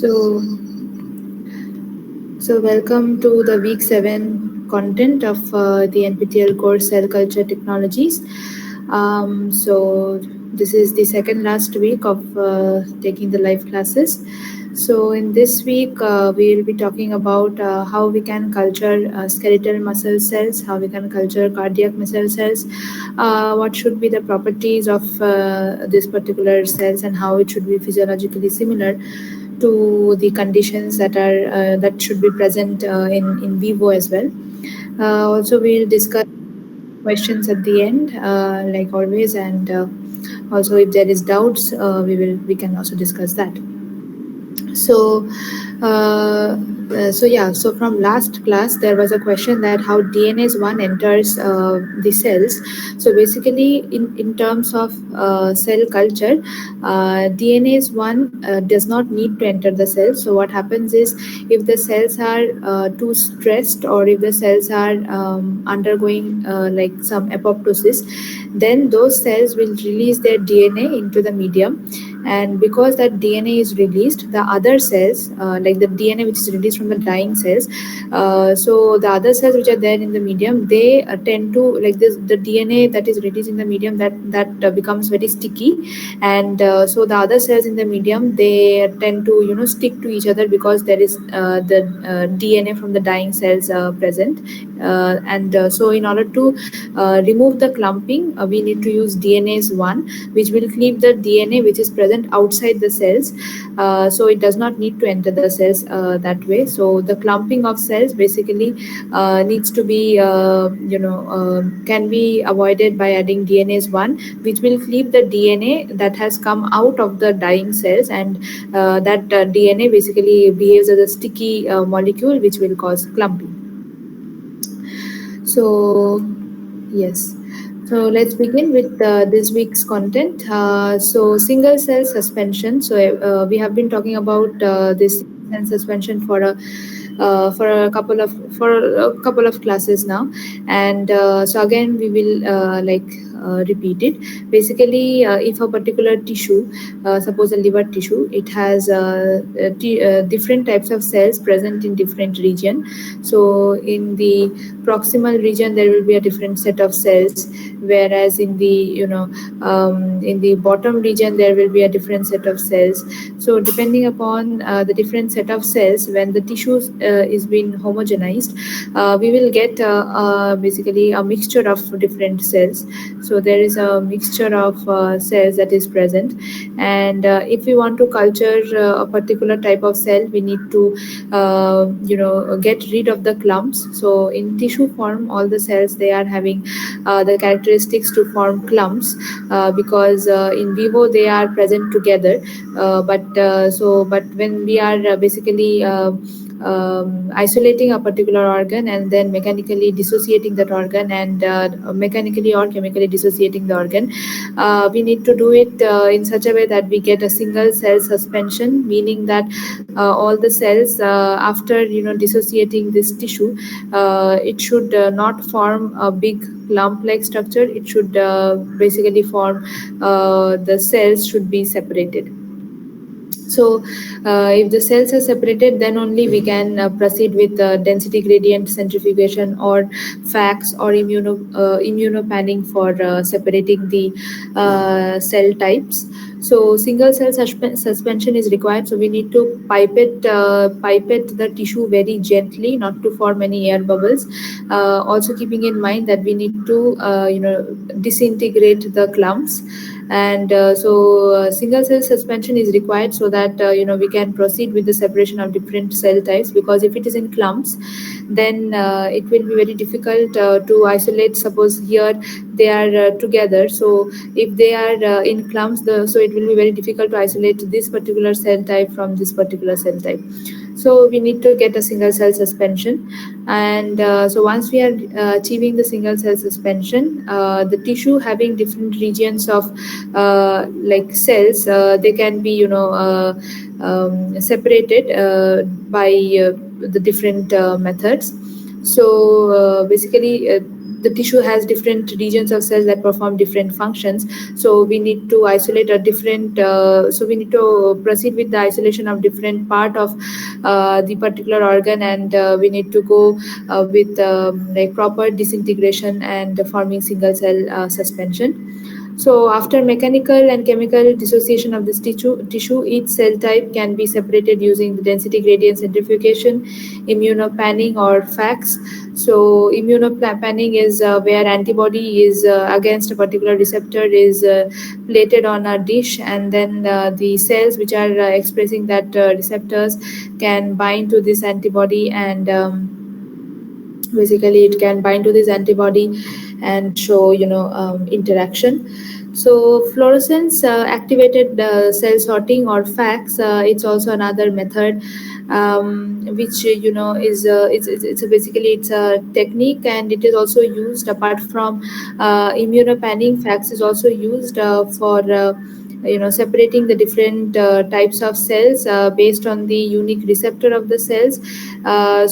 So, so welcome to the week 7 content of the NPTEL course Cell Culture Technologies. So this is the second last week of taking the live classes. So in this week, we will be talking about how we can culture skeletal muscle cells, how we can culture cardiac muscle cells, what should be the properties of this particular cells, and how it should be physiologically similar to the conditions that should be present in vivo as well. Also, we'll discuss questions at the end, like always, and also if there is doubts, we can also discuss that. So, so from last class there was a question that how DNase one enters the cells. So basically, in terms of cell culture, DNase one does not need to enter the cell. So what happens is, if the cells are too stressed, or if the cells are undergoing like some apoptosis, then those cells will release their DNA into the medium, and because that DNA is released, the other cells, like the DNA which is released from the dying cells, so the other cells which are there in the medium, they tend to, like this, the DNA that is released in the medium, that becomes very sticky, and so the other cells in the medium, they tend to stick to each other, because there is the DNA from the dying cells present, and so in order to remove the clumping, we need to use DNase 1, which will keep the DNA which is present outside the cells, so it does not need to enter the cells that way. So the clumping of cells basically needs to be can be avoided by adding DNase 1, which will keep the DNA that has come out of the dying cells, and that DNA basically behaves as a sticky molecule which will cause clumping. So, yes. So let's begin with this week's content. So single cell suspension. So we have been talking about this cell suspension for a couple of classes now, and so again we will repeat it. Basically, if a particular tissue, suppose a liver tissue, it has different types of cells present in different region. So in the proximal region there will be a different set of cells, whereas in the in the bottom region there will be a different set of cells. So depending upon the different set of cells, when the tissue is being homogenized, we will get basically a mixture of different cells. So there is a mixture of cells that is present, and if we want to culture a particular type of cell, we need to get rid of the clumps. So in tissue form, all the cells, they are having the characteristics to form clumps, because in vivo they are present together, but when we are basically isolating a particular organ and then mechanically dissociating that organ, and mechanically or chemically dissociating the organ, we need to do it in such a way that we get a single cell suspension, meaning that all the cells, after dissociating this tissue, it should not form a big lump like structure. It should basically form, the cells should be separated. So if the cells are separated, then only we can proceed with density gradient centrifugation, or FACS, or immunopanning for separating the cell types. So single cell suspension is required. So we need to pipette the tissue very gently, not to form any air bubbles. Also keeping in mind that we need to disintegrate the clumps, and single cell suspension is required, so that we can proceed with the separation of different cell types, because if it is in clumps, then it will be very difficult to isolate. Suppose here they are together, so if they are in clumps, so it will be very difficult to isolate this particular cell type from this particular cell type. So we need to get a single cell suspension, and so once we are achieving the single cell suspension, the tissue having different regions of like cells, they can be separated by the different methods. So basically, the tissue has different regions of cells that perform different functions. So we need to isolate a different. So we need to proceed with the isolation of different part of the particular organ, and we need to go with like proper disintegration and forming single cell suspension. So after mechanical and chemical dissociation of this tissue, each cell type can be separated using the density gradient centrifugation, immunopanning, or FACS. So immunopanning is where antibody is against a particular receptor is plated on a dish, and then the cells which are expressing that receptors can bind to this antibody, and basically it can bind to this antibody and show interaction. So fluorescence activated cell sorting, or FACS, it's also another method, which is it's basically it's a technique, and it is also used apart from immunopanning. FACS is also used for separating the different types of cells based on the unique receptor of the cells.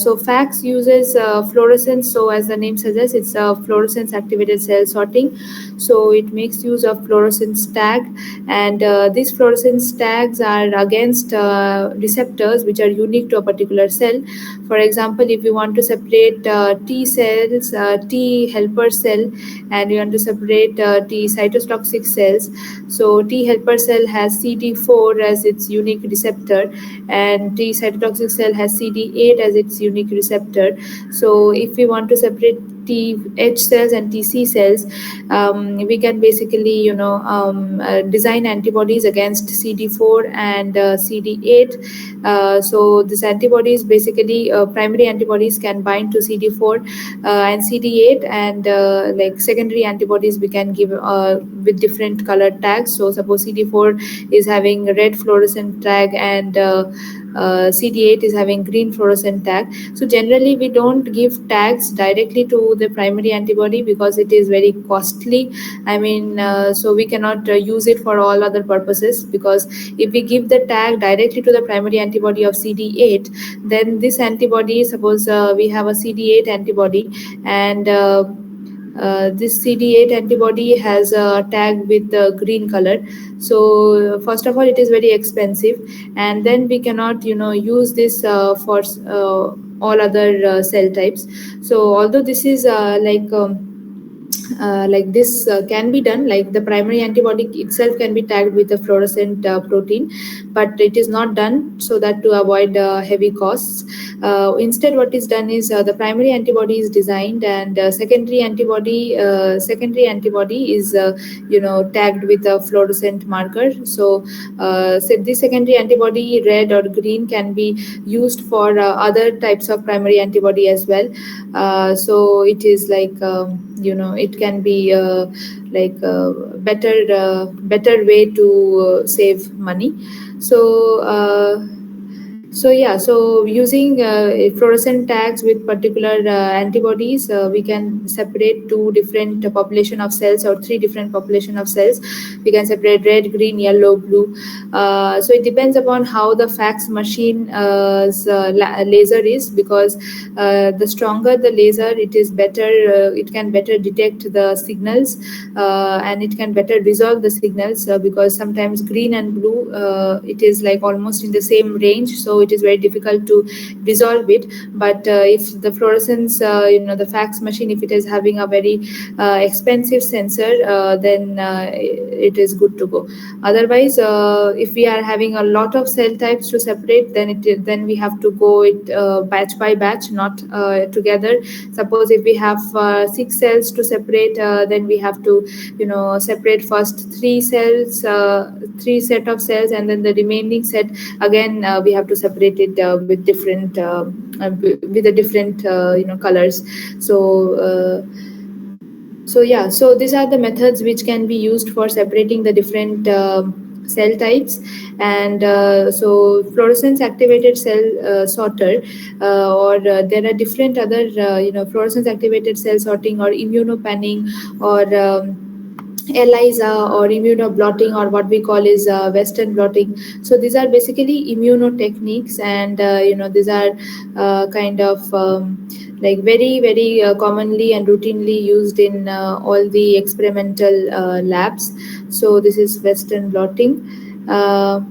So FACS uses fluorescence. So as the name suggests, it's a fluorescence activated cell sorting. So it makes use of fluorescence tag, and these fluorescence tags are against receptors which are unique to a particular cell. For example, if you want to separate T cells, T helper cell, and you want to separate T cytotoxic cells, so T helper cell has CD4 as its unique receptor, and T cytotoxic cell has CD8 as its unique receptor. So if we want to separate TH cells and TC cells, we can basically design antibodies against CD4 and CD8. So these antibodies, basically primary antibodies, can bind to CD4 and CD8, and like secondary antibodies we can give with different colored tags. So suppose CD4 is having red fluorescent tag, and CD8 is having green fluorescent tag. So generally we don't give tags directly to the primary antibody because it is very costly. I mean, so we cannot use it for all other purposes, because if we give the tag directly to the primary antibody of CD8, then this antibody, suppose we have a CD8 antibody, and this CD8 antibody has a tag with the green color. So first of all, it is very expensive, and then we cannot use this for all other cell types. So although this is like this can be done, like the primary antibody itself can be tagged with a fluorescent protein, but it is not done so that to avoid heavy costs. Instead, what is done is the primary antibody is designed, and secondary antibody is tagged with a fluorescent marker. So this secondary antibody, red or green, can be used for other types of primary antibody as well. So it is like it can be like better way to save money. So using fluorescent tags with particular antibodies, we can separate two different population of cells or three different population of cells. We can separate red, green, yellow, blue. So it depends upon how the fax machine laser is, because the stronger the laser, it is better. It can better detect the signals, and it can better resolve the signals, because sometimes green and blue, it is like almost in the same range, so it is very difficult to resolve it. But if the fluorescence, the fax machine, if it is having a very expensive sensor, then it is good to go. Otherwise, if we are having a lot of cell types to separate, then we have to go it batch by batch, not together. Suppose if we have 6 cells to separate, then we have to separate first 3 cells, 3 set of cells, and then the remaining set again we have to separate it with different with the different colors. So these are the methods which can be used for separating the different cell types. And so fluorescence activated cell sorter, or there are different other fluorescence activated cell sorting, or immunopanning, or ELISA or immunoblotting, or what we call is Western blotting. So these are basically immunotechniques, and these are kind of like very commonly and routinely used in all the experimental labs. So this is Western blotting. Uh,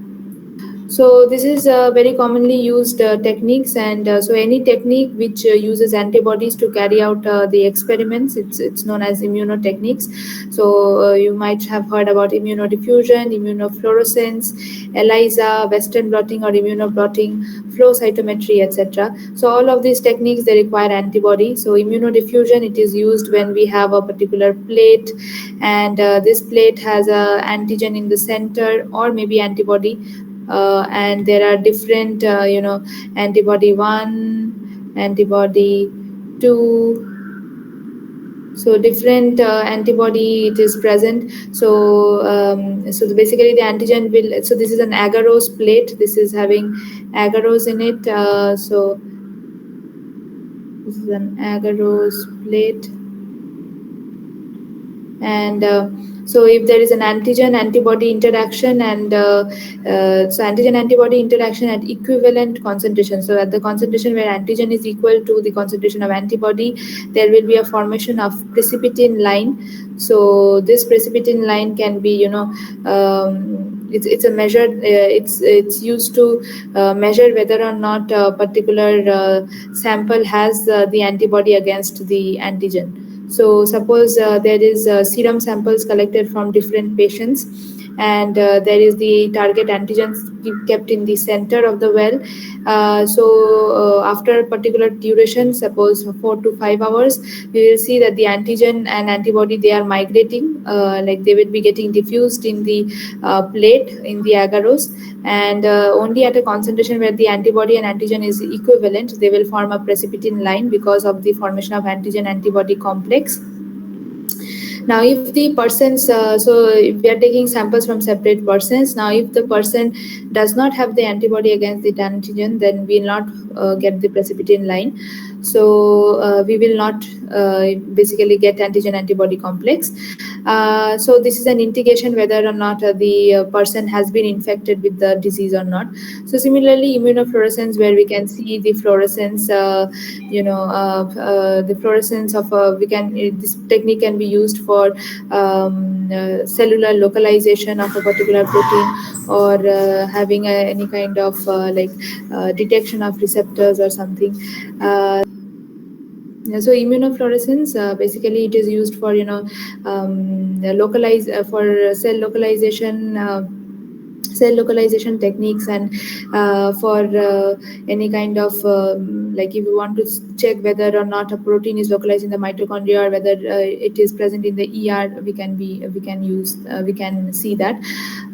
so this is very commonly used techniques, and so any technique which uses antibodies to carry out the experiments, it's known as immunotechniques. So you might have heard about immunodiffusion, immunofluorescence, ELISA, Western blotting or immunoblotting, flow cytometry, etc. So all of these techniques, they require antibody. So immunodiffusion, it is used when we have a particular plate, and this plate has a antigen in the center or maybe antibody, and there are different antibody 1, antibody 2, so different antibody it is present. So basically the antigen will, so this is an agarose plate, this is having agarose in it. So this is an agarose plate, and so if there is an antigen antibody interaction, and so antigen antibody interaction at equivalent concentration, so at the concentration where antigen is equal to the concentration of antibody, there will be a formation of precipitin line. So this precipitin line can be it's a measure, it's used to measure whether or not a particular sample has the antibody against the antigen. So suppose there is serum samples collected from different patients, and there is the target antigens kept in the center of the well. After a particular duration, suppose 4 to 5 hours, we will see that the antigen and antibody, they are migrating, like they will be getting diffused in the plate, in the agarose, and only at a concentration where the antibody and antigen is equivalent, they will form a precipitin line because of the formation of antigen antibody complex. Now if the persons so if we are taking samples from separate persons, now if the person does not have the antibody against the antigen, then we will not get the precipitin line. So we will not basically get antigen antibody complex. So this is an indication whether or not the person has been infected with the disease or not. So similarly, immunofluorescence, where we can see the fluorescence, the fluorescence of we can this technique can be used for cellular localization of a particular protein, or having any kind of detection of receptors or something. So immunofluorescence, basically it is used for localize for cell localization techniques, and for any kind of like if you want to check whether or not a protein is localized in the mitochondria, or whether it is present in the ER, we can see that.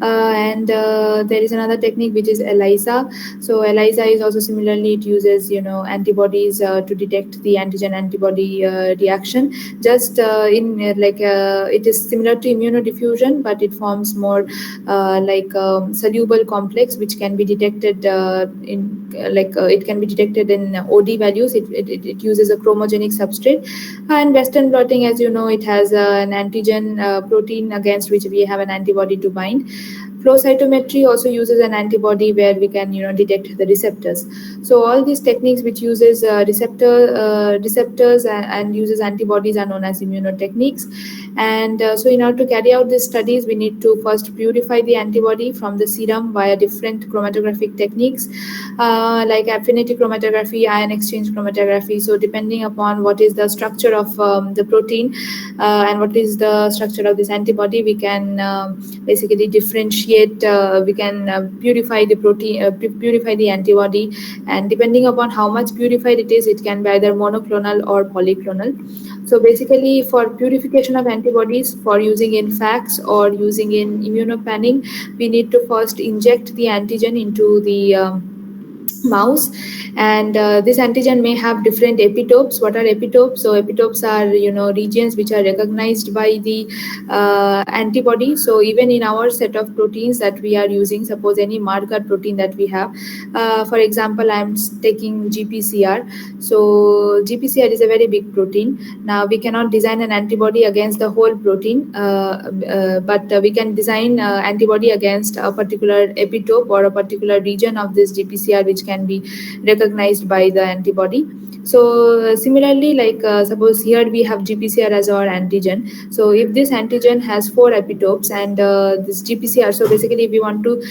And there is another technique which is ELISA. So ELISA is also similarly, it uses antibodies to detect the antigen antibody reaction, just in it is similar to immunodiffusion, but it forms more soluble complex, which can be detected it can be detected in OD values. It uses a chromogenic substrate. And Western blotting, as you know, it has an antigen protein against which we have an antibody to bind. Flow cytometry also uses an antibody where we can detect the receptors. So all these techniques which uses receptors and uses antibodies are known as immunotechniques. And so in order to carry out these studies, we need to first purify the antibody from the serum via different chromatographic techniques, like affinity chromatography, ion exchange chromatography. So depending upon what is the structure of the protein and what is the structure of this antibody, we can basically differentiate, we can purify the protein, purify the antibody, and depending upon how much purified it is, it can be either monoclonal or polyclonal. So basically, for purification of antibodies, for using in FACS or using in immunopanning, we need to first inject the antigen into the mouse, and this antigen may have different epitopes. What are epitopes? So epitopes are regions which are recognized by the antibody. So even in our set of proteins that we are using, suppose any marker protein that we have, for example, I'm taking GPCR. So GPCR is a very big protein. Now we cannot design an antibody against the whole protein, but we can design antibody against a particular epitope or a particular region of this GPCR which can be recognized by the antibody. So similarly, like suppose here we have GPCR as our antigen. So if this antigen has 4 epitopes and this GPCR, so basically if we want to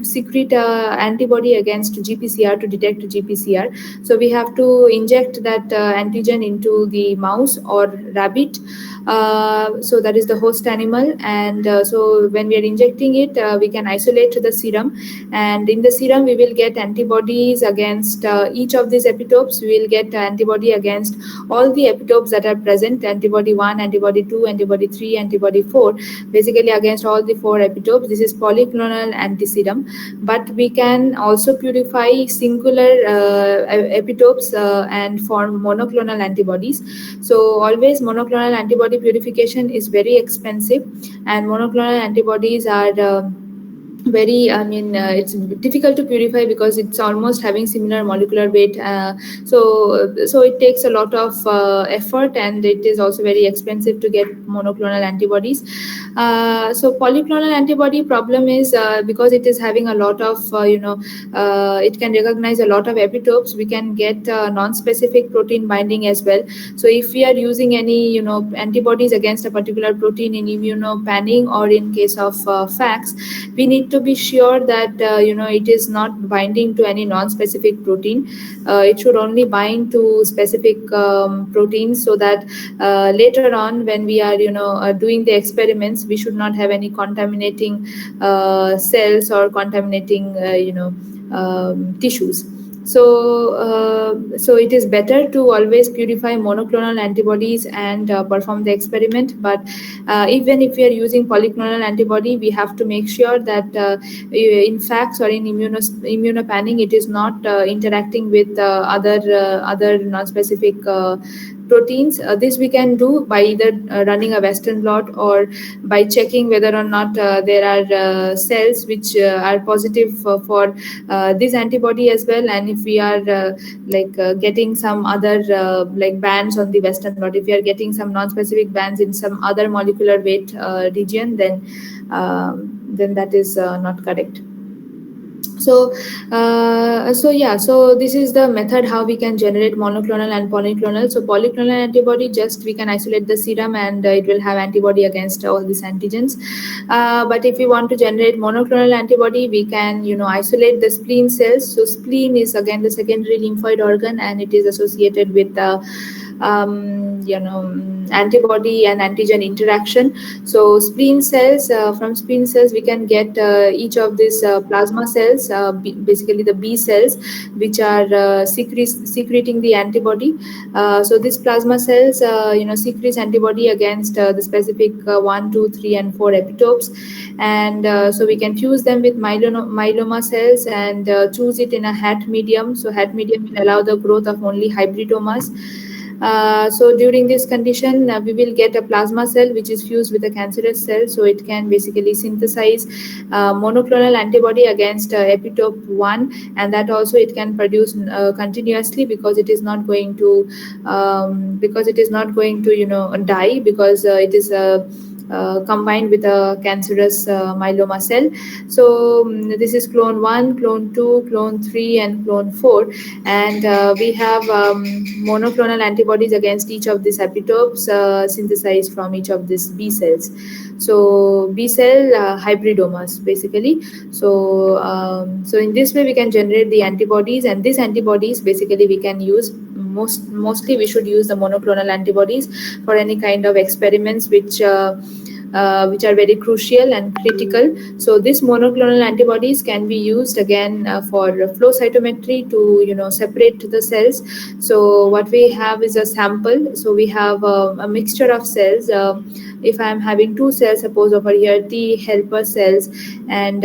secrete antibody against GPCR to detect GPCR, so we have to inject that antigen into the mouse or rabbit. So that is the host animal, and so when we are injecting it, we can isolate the serum, and in the serum we will get antibodies against each of these epitopes. We will get antibody against all the epitopes that are present: antibody 1, antibody 2, antibody 3, antibody 4, basically against all the 4 epitopes. This is polyclonal antiserum. But we can also purify singular epitopes and form monoclonal antibodies. So always monoclonal antibody purification is very expensive, and monoclonal antibodies are very, it's difficult to purify because it's almost having similar molecular weight. So it takes a lot of effort, and it is also very expensive to get monoclonal antibodies. So polyclonal antibody problem is because it is having a lot of it can recognize a lot of epitopes. We can get non-specific protein binding as well. So if we are using any antibodies against a particular protein in immunopanning or in case of FACS, we need to be sure that it is not binding to any non-specific protein. It should only bind to specific proteins, so that later on when we are doing the experiments, we should not have any contaminating cells or contaminating tissues. So it is better to always purify monoclonal antibodies and perform the experiment. But even if we are using polyclonal antibody, we have to make sure that in FACS or in immunopanning, it is not interacting with other non-specific proteins. This we can do by either running a Western blot, or by checking whether or not there are cells which are positive for this antibody as well. And if we are getting some other bands on the Western blot, if we are getting some non-specific bands in some other molecular weight region, then that is not correct. So this is the method how we can generate monoclonal and polyclonal. So polyclonal antibody, just we can isolate the serum, and it will have antibody against all these antigens. But if we want to generate monoclonal antibody, we can isolate the spleen cells. So spleen is again the secondary lymphoid organ, and it is associated with the antibody and antigen interaction. So spleen cells, from spleen cells we can get each of these plasma cells, basically the B cells, which are secreting the antibody. So these plasma cells secretes antibody against the specific 1, 2, 3 and 4 epitopes. And so we can fuse them with myeloma cells and choose it in a hat medium. So hat medium will allow the growth of only hybridomas. So during this condition, we will get a plasma cell which is fused with a cancerous cell. So it can basically synthesize monoclonal antibody against epitope 1, and that also it can produce continuously, because it is not going to die, because it is combined with a cancerous myeloma cell. So this is clone 1, clone 2, clone 3 and clone 4, and we have monoclonal antibodies against each of these epitopes synthesized from each of these B cells. So B cell hybridomas basically. So in this way we can generate the antibodies, and these antibodies basically we can use mostly we should use the monoclonal antibodies for any kind of experiments which are very crucial and critical. So these monoclonal antibodies can be used again for flow cytometry to separate the cells. So what we have is a sample. So we have a mixture of cells. If I am having 2 cells, suppose over here T helper cells, and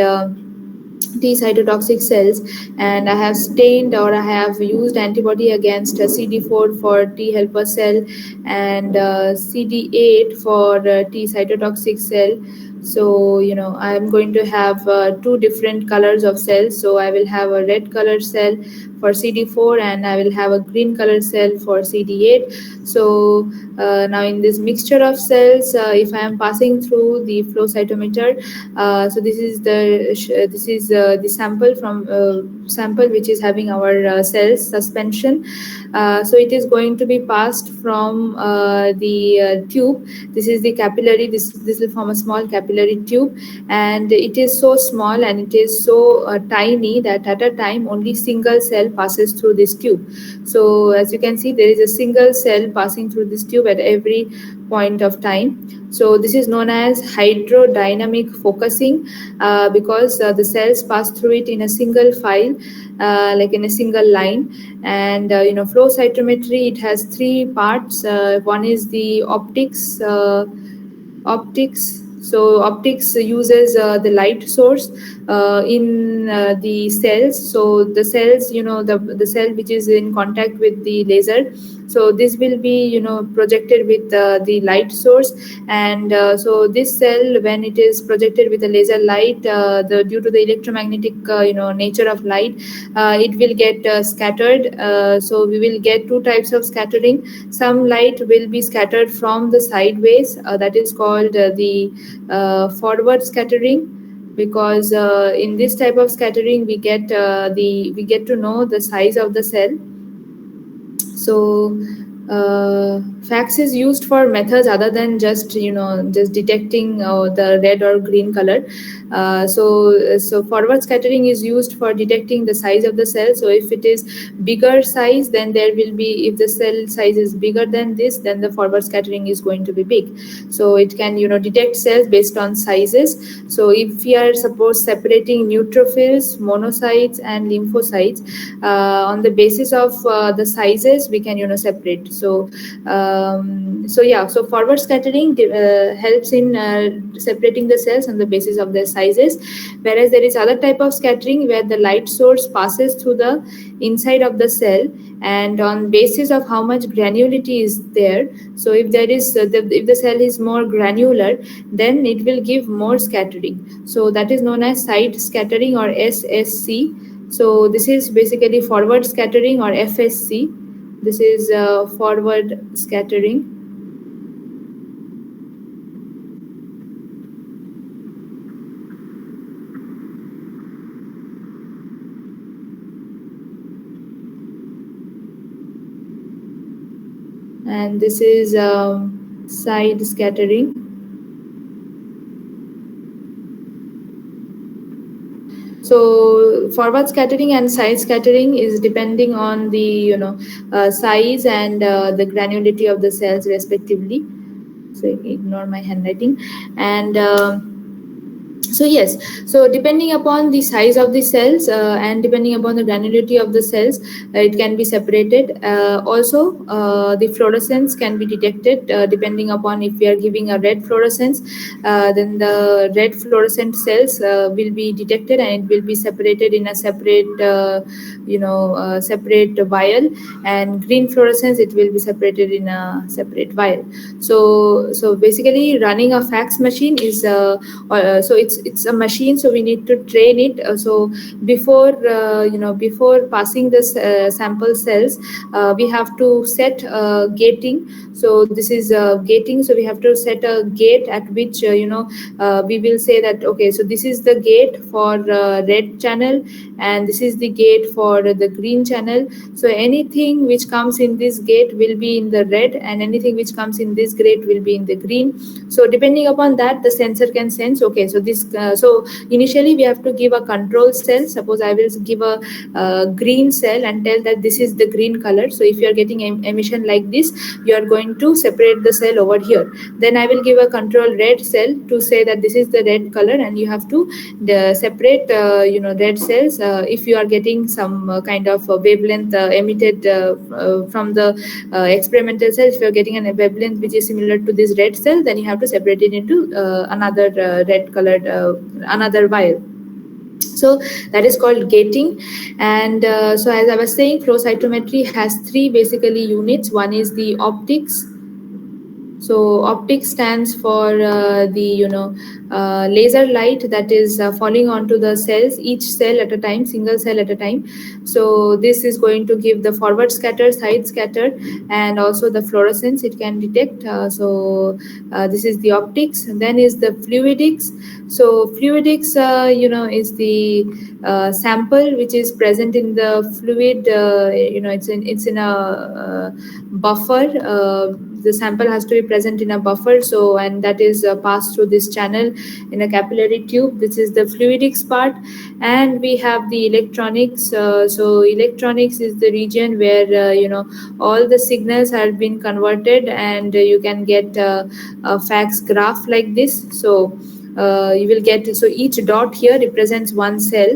T cytotoxic cells, and I have stained or I have used antibody against CD4 for T helper cell and CD8 for T cytotoxic cell. So I am going to have two different colors of cells. So I will have a red color cell for CD4 and I will have a green color cell for CD8. So now in this mixture of cells, if I am passing through the flow cytometer, so this is the sample which is having our cells suspension. So it is going to be passed from the tube. This is the capillary. This will form a small capillary tube, and it is so small and it is so tiny that at a time only single cell passes through this tube. So as you can see, there is a single cell passing through this tube at every point of time. So this is known as hydrodynamic focusing, because the cells pass through it in a single file, like in a single line. And flow cytometry, it has three parts. One is the optics. So optics uses the light source in the cells. So the cells, the cell which is in contact with the laser, so this will be projected with the light source. And so this cell, when it is projected with a laser light, the due to the electromagnetic nature of light, it will get scattered. So we will get two types of scattering. Some light will be scattered from the sideways, that is called the forward scattering, because in this type of scattering we get to know the size of the cell. So fax is used for methods other than just just detecting the red or green color. So forward scattering is used for detecting the size of the cell. So if it is bigger size, then there will be, if the cell size is bigger than this, then the forward scattering is going to be big. So it can detect cells based on sizes. So if we are suppose separating neutrophils, monocytes and lymphocytes, on the basis of the sizes we can separate. So forward scattering helps in separating the cells on the basis of their sizes, whereas there is other type of scattering where the light source passes through the inside of the cell, and on basis of how much granularity is there. So if there is if the cell is more granular, then it will give more scattering. So that is known as side scattering, or SSC. So this is basically forward scattering, or FSC. This is forward scattering. And this is side scattering. So forward scattering and side scattering is depending on the size and the granularity of the cells respectively. So ignore my handwriting. And so yes, so depending upon the size of the cells and depending upon the granularity of the cells, it can be separated. Also the fluorescence can be detected depending upon, if we are giving a red fluorescence, then the red fluorescent cells will be detected and it will be separated in a separate separate vial, and green fluorescence, it will be separated in a separate vial. So basically running a fax machine is so it's a machine, so we need to train it. So before before passing this sample cells, we have to set gating. So this is gating. So we have to set a gate at which we will say that, okay, so this is the gate for red channel, and this is the gate for the green channel. So anything which comes in this gate will be in the red, and anything which comes in this gate will be in the green. So depending upon that, the sensor can sense, okay, so this so initially we have to give a control cell. Suppose I will give a green cell and tell that this is the green color. So if you are getting emission like this, you are going to separate the cell over here. Then I will give a control red cell to say that this is the red color, and you have to separate red cells. If you are getting some kind of wavelength emitted from the experimental cells, if you are getting a wavelength which is similar to this red cell, then you have to separate it into another red colored another vial. So that is called gating. And so as I was saying, flow cytometry has three basically units. One is the optics. So optics stands for the laser light that is falling onto the cells, each cell at a time, single cell at a time. So this is going to give the forward scatter, side scatter, and also the fluorescence it can detect. This is the optics. And then is the fluidics. So fluidics, is the sample which is present in the fluid. It's in a buffer. The sample has to be present in a buffer, so, and that is passed through this channel in a capillary tube. This is the fluidics part. And we have the electronics. So electronics is the region where all the signals have been converted, and you can get a fax graph like this. So you will get, so each dot here represents one cell.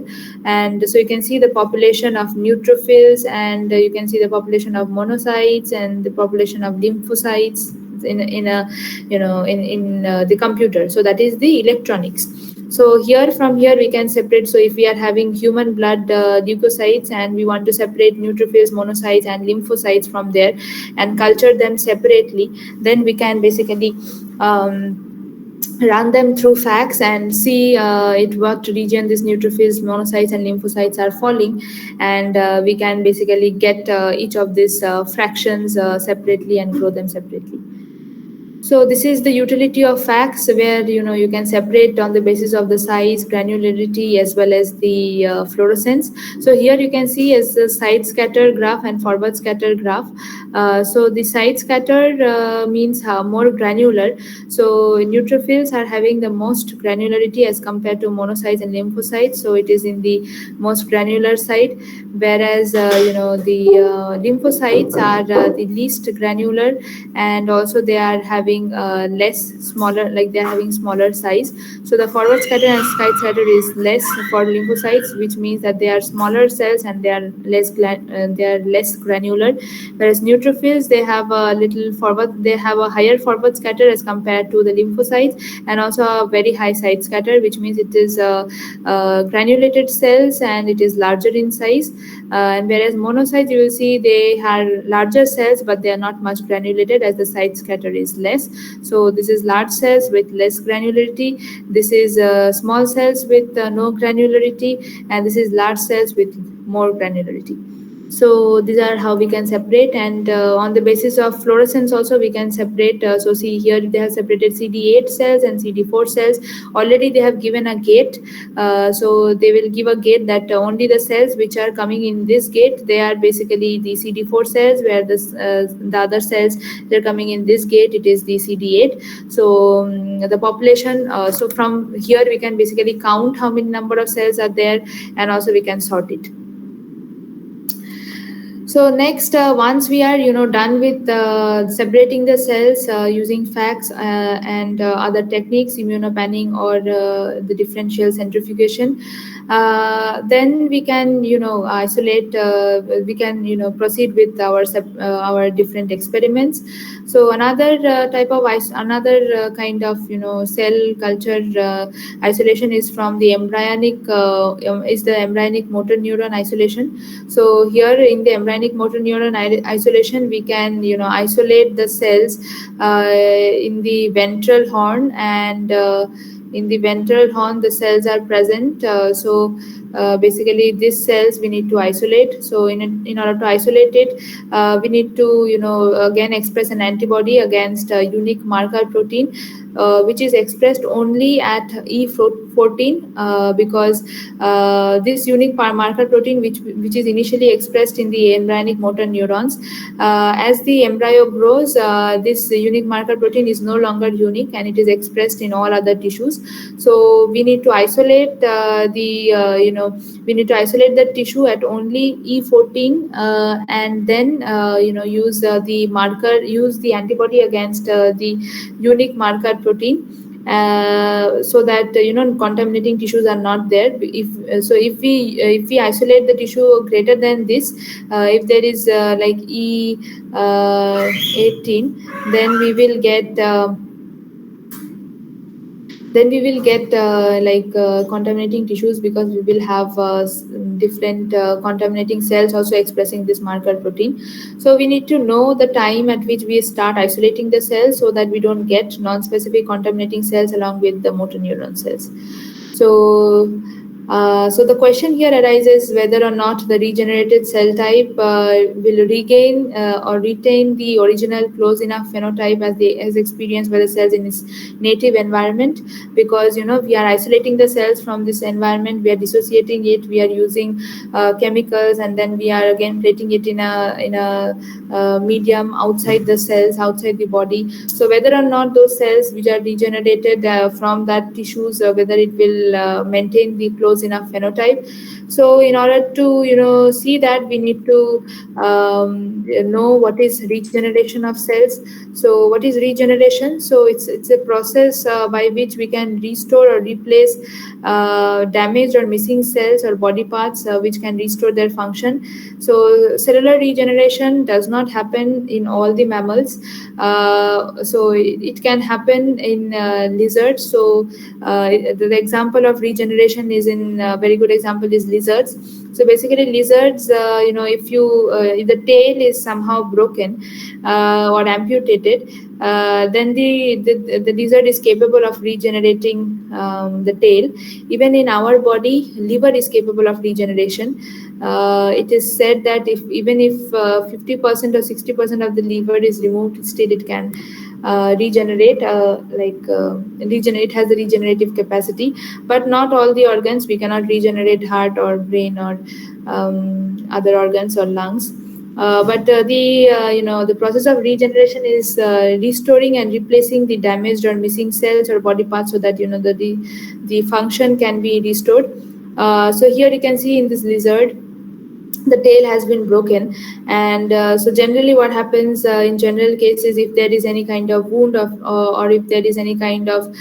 And so you can see the population of neutrophils, and you can see the population of monocytes and the population of lymphocytes in a in the computer. So that is the electronics. So here, from here we can separate. So if we are having human blood leukocytes, and we want to separate neutrophils, monocytes, and lymphocytes from there and culture them separately, then we can basically run them through fax and see at what region these neutrophils, monocytes, and lymphocytes are falling. And we can basically get each of these fractions separately and grow them separately. So this is the utility of fax, where you can separate on the basis of the size, granularity, as well as the fluorescence. So here you can see as the side scatter graph and forward scatter graph. So the side scatter means more granular. So neutrophils are having the most granularity as compared to monocytes and lymphocytes. So it is in the most granular side, whereas the lymphocytes are the least granular, and also they are having less smaller, like they are having smaller size. So the forward scatter and side scatter is less for lymphocytes, which means that they are smaller cells and they are less granular. Whereas neutrophils, they have a little forward, they have a higher forward scatter as compared to the lymphocytes, and also a very high side scatter, which means it is granulated cells and it is larger in size. And whereas monocytes, you will see they are larger cells, but they are not much granulated, as the side scatter is less. So this is large cells with less granularity. This is small cells with no granularity, and this is large cells with more granularity. So these are how we can separate. And on the basis of fluorescence also we can separate. So see here, they have separated CD8 cells and CD4 cells. Already they have given a gate. So they will give a gate that only the cells which are coming in this gate, they are basically the CD4 cells, where the other cells, they're coming in this gate, it is the CD8. So the population, so from here we can basically count how many number of cells are there, and also we can sort it. So next, once we are done with separating the cells using fax and other techniques, immunopanning or the differential centrifugation, then we can isolate. We can proceed with our different experiments. So another type of another kind of cell culture isolation is from the embryonic is the embryonic motor neuron isolation. So here in the embryonic motor neuron isolation, we can isolate the cells in the ventral horn, and in the ventral horn the cells are present. Basically these cells we need to isolate. So in order to isolate it, we need to again express an antibody against a unique marker protein, which is expressed only at E14, because this unique marker protein, which is initially expressed in the embryonic motor neurons, as the embryo grows, this unique marker protein is no longer unique, and it is expressed in all other tissues. So we need to isolate we need to isolate the tissue at only E14, and then use the antibody against the unique marker protein, so that contaminating tissues are not there. If we isolate the tissue greater than this, if there is like E18, then we will get then we will get contaminating tissues, because we will have different contaminating cells also expressing this marker protein. So we need to know the time at which we start isolating the cells, so that we don't get non-specific contaminating cells along with the motor neuron cells. So the question here arises whether or not the regenerated cell type will regain or retain the original close enough phenotype as experienced by the cells in its native environment, because we are isolating the cells from this environment, we are dissociating it, we are using chemicals, and then we are again plating it in a medium outside the cells, outside the body. So whether or not those cells which are regenerated from that tissues, whether it will maintain the close enough phenotype. So in order to see that, we need to know what is regeneration of cells. So what is regeneration? So it's a process by which we can restore or replace damaged or missing cells or body parts which can restore their function. So cellular regeneration does not happen in all the mammals. So it can happen in lizards. So the example of regeneration is in very good example is lizards. So basically lizards, if the tail is somehow broken or amputated, then the lizard is capable of regenerating the tail. Even in our body, liver is capable of regeneration. It is said that even if 50% or 60% of the liver is removed, still it can regenerate. Regenerate has a regenerative capacity, but not all the organs. We cannot regenerate heart or brain or other organs or lungs. The process of regeneration is restoring and replacing the damaged or missing cells or body parts, so that the function can be restored. So here you can see in this lizard, the tail has been broken. And so generally what happens in general cases, if there is any kind of wound or if there is any kind of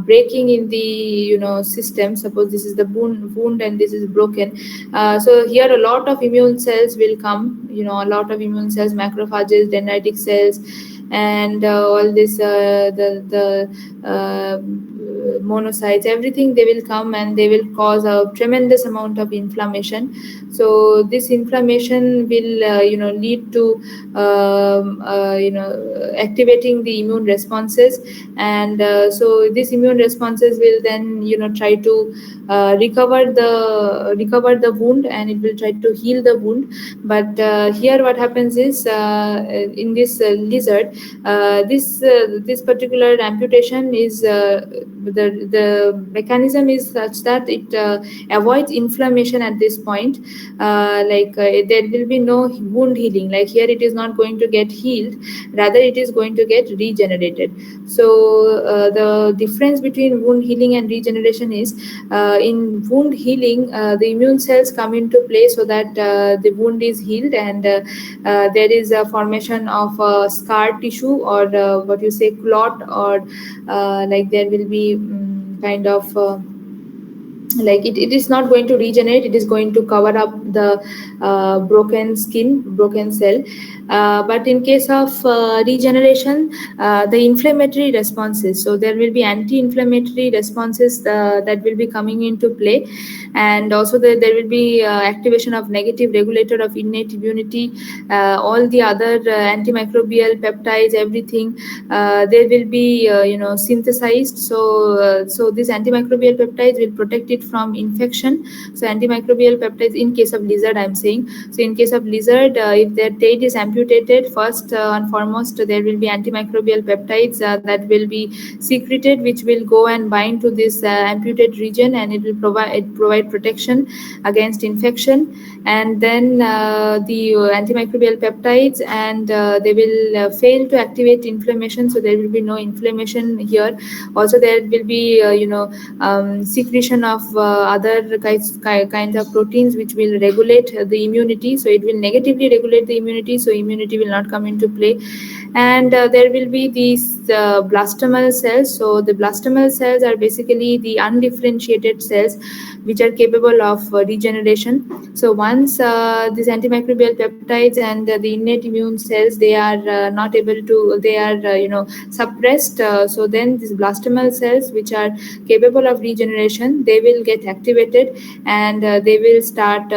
breaking in the system, suppose this is the wound and this is broken, so here a lot of immune cells will come, a lot of immune cells, macrophages, dendritic cells, and all this monocytes, everything, they will come and they will cause a tremendous amount of inflammation. So this inflammation will lead to activating the immune responses. And so these immune responses will then try to recover the wound, and it will try to heal the wound. But here what happens is, in this lizard, this particular amputation is the mechanism is such that it avoids inflammation at this point. There will be no wound healing. Like here it is not going to get healed, rather it is going to get regenerated. So the difference between wound healing and regeneration is, in wound healing, the immune cells come into play so that the wound is healed, and there is a formation of scar tissue, or what you say, clot, or there will be kind of it is not going to regenerate, it is going to cover up the broken cell. But in case of regeneration, the inflammatory responses, so there will be anti-inflammatory responses that will be coming into play. And also there will be activation of negative regulator of innate immunity, all the other antimicrobial peptides, everything, they will be synthesized. So these antimicrobial peptides will protect it from infection. So antimicrobial peptides, in case of lizard I'm saying, so in case of lizard, if their tail is amputated, first and foremost there will be antimicrobial peptides that will be secreted, which will go and bind to this amputated region, and it will provide protection against infection. And then the antimicrobial peptides, and they will fail to activate inflammation, so there will be no inflammation here. Also there will be secretion of other kinds of proteins which will regulate the immunity, so it will negatively regulate the immunity, so immunity will not come into play. And there will be these blastomal cells. So the blastomal cells are basically the undifferentiated cells which are capable of regeneration. So once these antimicrobial peptides and the innate immune cells, they are not able to, they are suppressed. So then these blastomal cells which are capable of regeneration, they will get activated, and they will start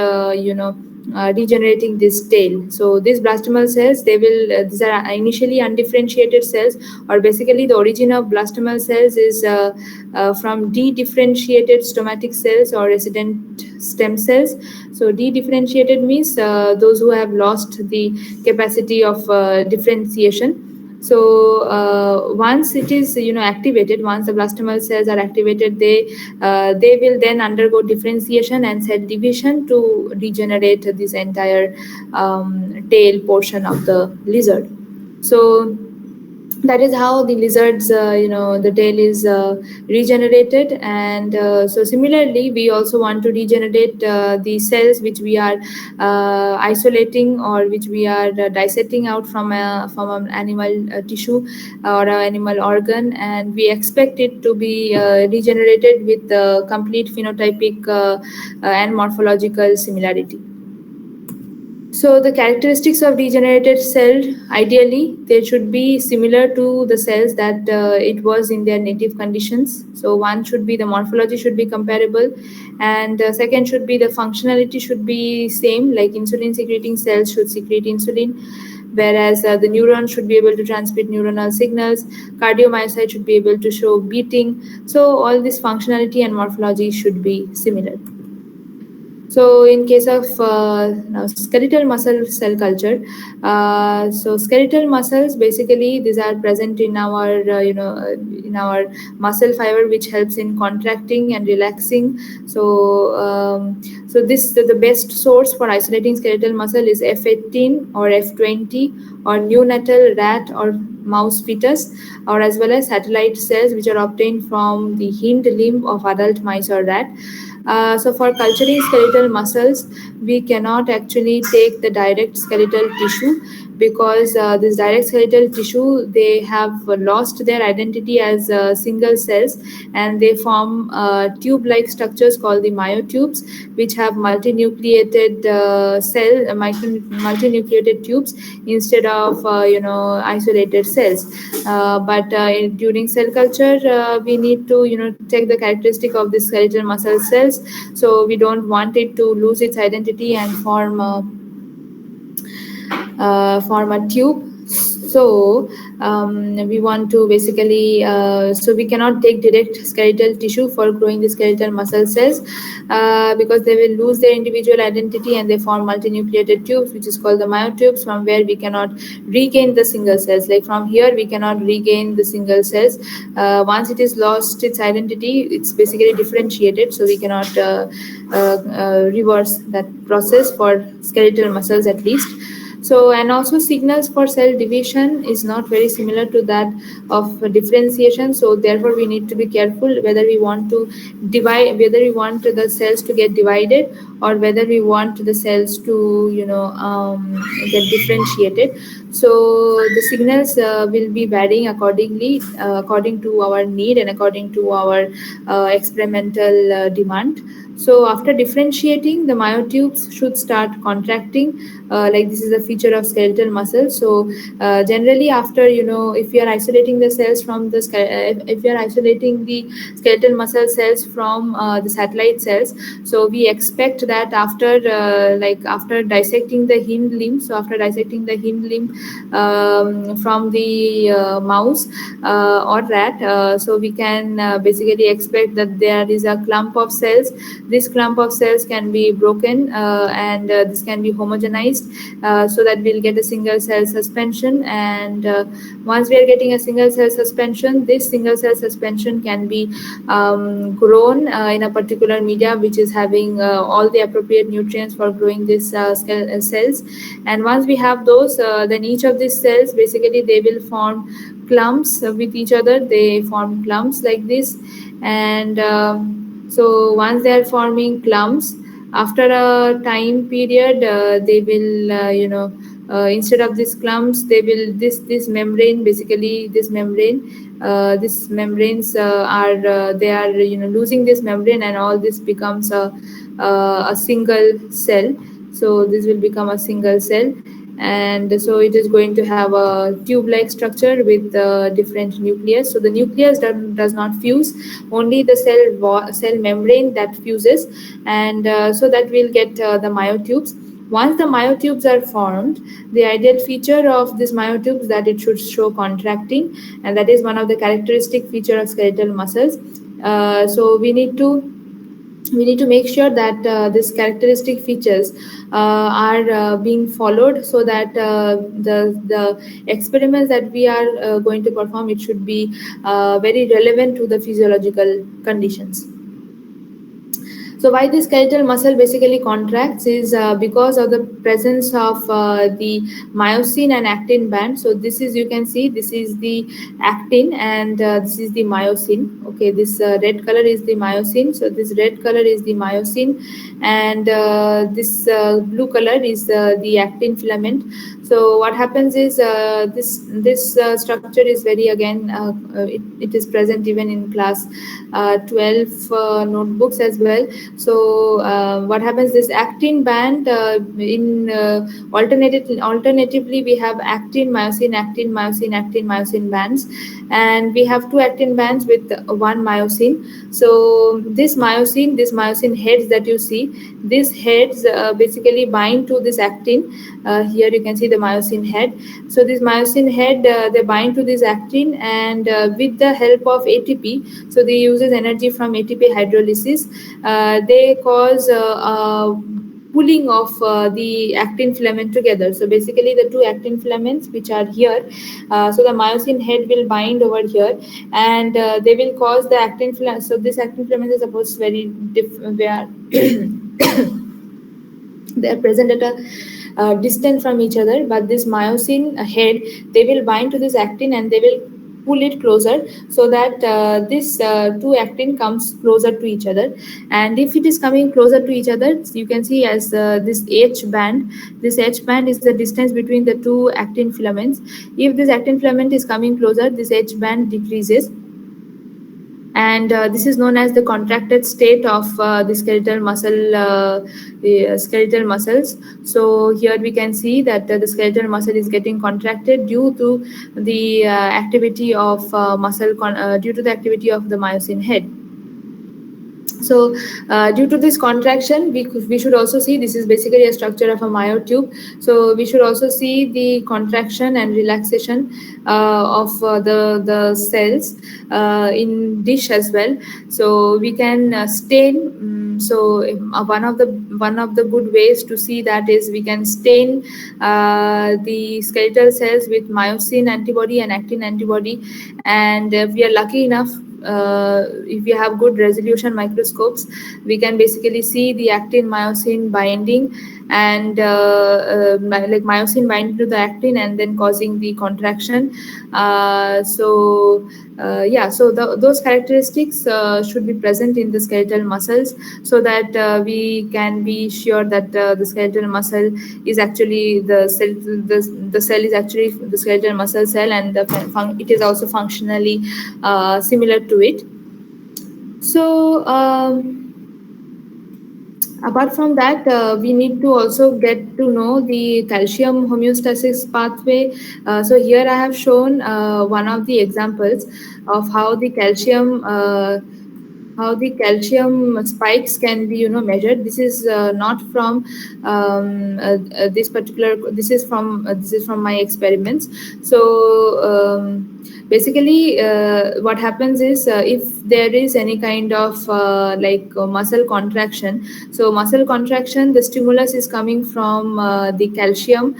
regenerating this tail. So these blastomal cells, they will these are initially undifferentiated cells, or basically the origin of blastomal cells is from de-differentiated stomatic cells or resident stem cells. So de-differentiated means those who have lost the capacity of differentiation. So once it is activated, once the blastomal cells are activated, they will then undergo differentiation and cell division to regenerate this entire tail portion of the lizard. So that is how the lizards the tail is regenerated. And so similarly, we also want to regenerate the cells which we are isolating, or which we are dissecting out from an animal tissue or an animal organ, and we expect it to be regenerated with complete phenotypic and morphological similarity. So the characteristics of degenerated cell, ideally, they should be similar to the cells that it was in their native conditions. So one should be the morphology should be comparable, and second should be the functionality should be same. Like insulin secreting cells should secrete insulin, whereas the neuron should be able to transmit neuronal signals. Cardiomyocyte should be able to show beating. So all this functionality and morphology should be similar. So in case of now skeletal muscle cell culture, so skeletal muscles, basically these are present in our in our muscle fiber, which helps in contracting and relaxing. So so this the best source for isolating skeletal muscle is F18 or F20 or neonatal rat or mouse fetus, or as well as satellite cells which are obtained from the hind limb of adult mice or rat. So for culturing skeletal muscles, we cannot actually take the direct skeletal tissue, because this direct skeletal tissue, they have lost their identity as single cells, and they form tube-like structures called the myotubes, which have multinucleated multinucleated tubes instead of isolated cells. But during cell culture, we need to check the characteristic of the skeletal muscle cells, so we don't want it to lose its identity and form a tube. So we want to basically so we cannot take direct skeletal tissue for growing the skeletal muscle cells, because they will lose their individual identity and they form multinucleated tubes, which is called the myotubes, from where we cannot regain the single cells. Like from here we cannot regain the single cells. Once it is lost its identity, it's basically differentiated, so we cannot reverse that process for skeletal muscles at least. So, and also signals for cell division is not very similar to that of differentiation. So therefore we need to be careful whether we want to divide, whether we want the cells to get divided, or whether we want the cells to get differentiated. So the signals will be varying accordingly, according to our need and according to our experimental demand. So after differentiating, the myotubes should start contracting. Like this is a feature of skeletal muscle. So generally, after if you are isolating the cells from the if you are isolating the skeletal muscle cells from the satellite cells, so we expect that after after dissecting the hind limb, so after dissecting the hind limb from the mouse or rat, so we can basically expect that there is a clump of cells. This clump of cells can be broken and this can be homogenized, so that we'll get a single cell suspension. And once we are getting a single cell suspension, this single cell suspension can be grown in a particular media which is having all the appropriate nutrients for growing these cells. And once we have those, then each of these cells, basically they will form clumps with each other. They form clumps like this. And so once they are forming clumps, after a time period, they will instead of these clumps, they will this membrane, basically this membrane, these membranes are they are losing this membrane, and all this becomes a single cell. So this will become a single cell, and so it is going to have a tube-like structure with different nucleus. So the nucleus does not fuse, only the cell membrane that fuses, and so that we'll get the myotubes. Once the myotubes are formed, the ideal feature of this myotubes that it should show contracting, and that is one of the characteristic feature of skeletal muscles. So we need to make sure that these characteristic features are being followed, so that the experiments that we are going to perform, it should be very relevant to the physiological conditions. So why the skeletal muscle basically contracts is because of the presence of the myosin and actin band. So this is, you can see, this is the actin, and this is the myosin. Okay, this red color is the myosin. So this red color is the myosin, and this blue color is the actin filament. So what happens is this structure is very, again, it is present even in class 12 notebooks as well. So what happens, this actin band, alternatively we have actin myosin, actin myosin, actin myosin bands, and we have two actin bands with one myosin. So this myosin heads that you see, these heads basically bind to this actin. Here you can see the myosin head. So this myosin head, they bind to this actin, and with the help of ATP, so they uses energy from ATP hydrolysis, they cause pulling of the actin filament together. So basically the two actin filaments which are here, so the myosin head will bind over here, and they will cause the actin filament. So this actin filament is supposed very where they are present at a distant from each other, but this myosin head, they will bind to this actin, and they will pull it closer, so that this two actin comes closer to each other. And if it is coming closer to each other, you can see as this H band. This H band is the distance between the two actin filaments. If this actin filament is coming closer, this H band decreases, and this is known as the contracted state of the skeletal muscles. So here we can see that the skeletal muscle is getting contracted due to the activity of due to the activity of the myosin head. So due to this contraction, we should also see, this is basically a structure of a myotube. So we should also see the contraction and relaxation of the cells in dish as well. So we can stain. So one of the good ways to see that is we can stain the skeletal cells with myosin antibody and actin antibody, and if we are lucky enough, if we have good resolution microscopes, we can basically see the actin myosin binding, and like myosin binding to the actin and then causing the contraction. So those characteristics should be present in the skeletal muscles, so that we can be sure that the skeletal muscle is actually the cell is actually the skeletal muscle cell, and it is also functionally similar to it. So apart from that, we need to also get to know the calcium homeostasis pathway. So here I have shown one of the examples of how the calcium spikes can be measured. This is not from this particular, this is from my experiments. So basically what happens is if there is any kind of muscle contraction, so muscle contraction, the stimulus is coming from the calcium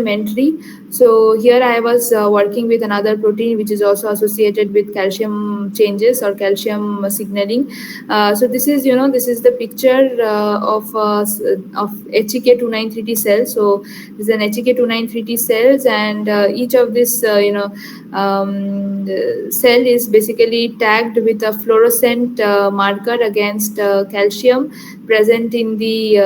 entry. So here I was working with another protein which is also associated with calcium changes or calcium signaling. So this is the picture of HEK293T cells. So this is an HEK293T cells, and each of this cell is basically tagged with a fluorescent marker against calcium present in the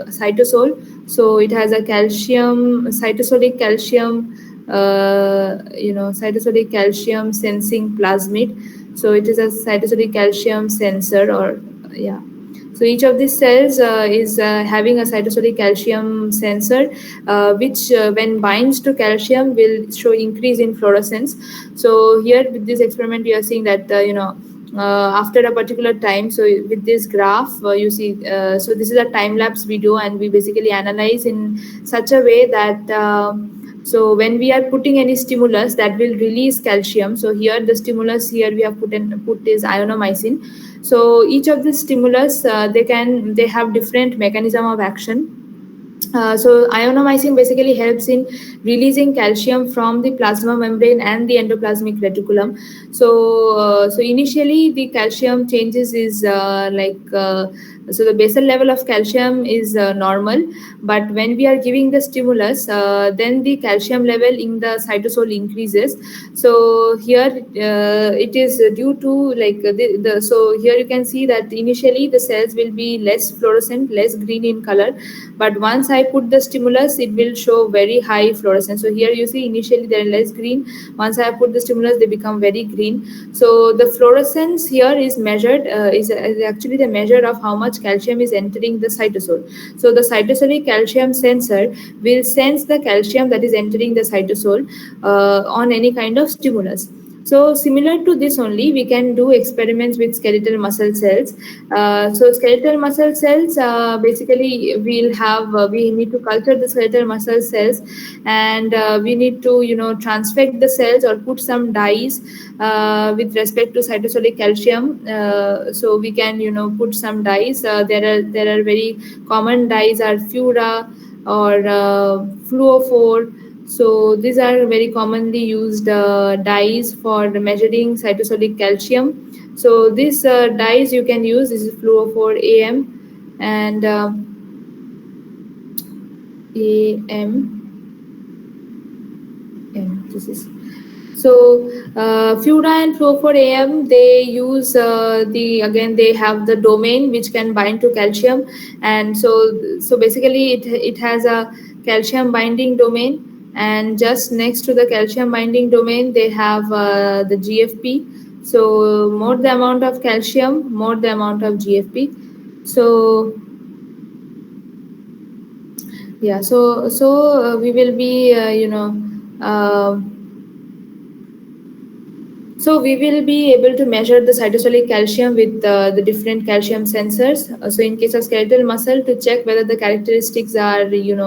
cytosol. So it has a cytosolic calcium cytosolic calcium sensing plasmid. So it is a cytosolic calcium sensor, or yeah. So each of these cells is having a cytosolic calcium sensor, which when binds to calcium will show increase in fluorescence. So here with this experiment, we are seeing that after a particular time. So with this graph, you see, so this is a time lapse video, and we basically analyze in such a way that. So when we are putting any stimulus that will release calcium, so here the stimulus here we have put is ionomycin. So each of the stimulus, they have different mechanism of action. So ionomycin basically helps in releasing calcium from the plasma membrane and the endoplasmic reticulum. So initially the calcium changes is so the basal level of calcium is normal, but when we are giving the stimulus, then the calcium level in the cytosol increases. So here it is due to so here you can see that initially the cells will be less fluorescent, less green in color, but once I put the stimulus, it will show very high fluorescence. So here you see initially they are less green. Once I put the stimulus, they become very green. So the fluorescence here is measured, is actually the measure of how much calcium is entering the cytosol. So the cytosolic calcium sensor will sense the calcium that is entering the cytosol on any kind of stimulus. So similar to this only, we can do experiments with skeletal muscle cells. So skeletal muscle cells, basically we need to culture the skeletal muscle cells, and we need to transfect the cells or put some dyes with respect to cytosolic calcium. So we can put some dyes. There are very common dyes are Fura or fluophore. So these are very commonly used dyes for measuring cytosolic calcium. So these dyes you can use. This is fluophore AM and AM. This is so Fura and Fluophore-AM, they use they have the domain which can bind to calcium, and so basically it has a calcium binding domain, and just next to the calcium binding domain they have the GFP. So more the amount of calcium, more the amount of GFP. So yeah, we will be so we will be able to measure the cytosolic calcium with the different calcium sensors. So in case of skeletal muscle, to check whether the characteristics are being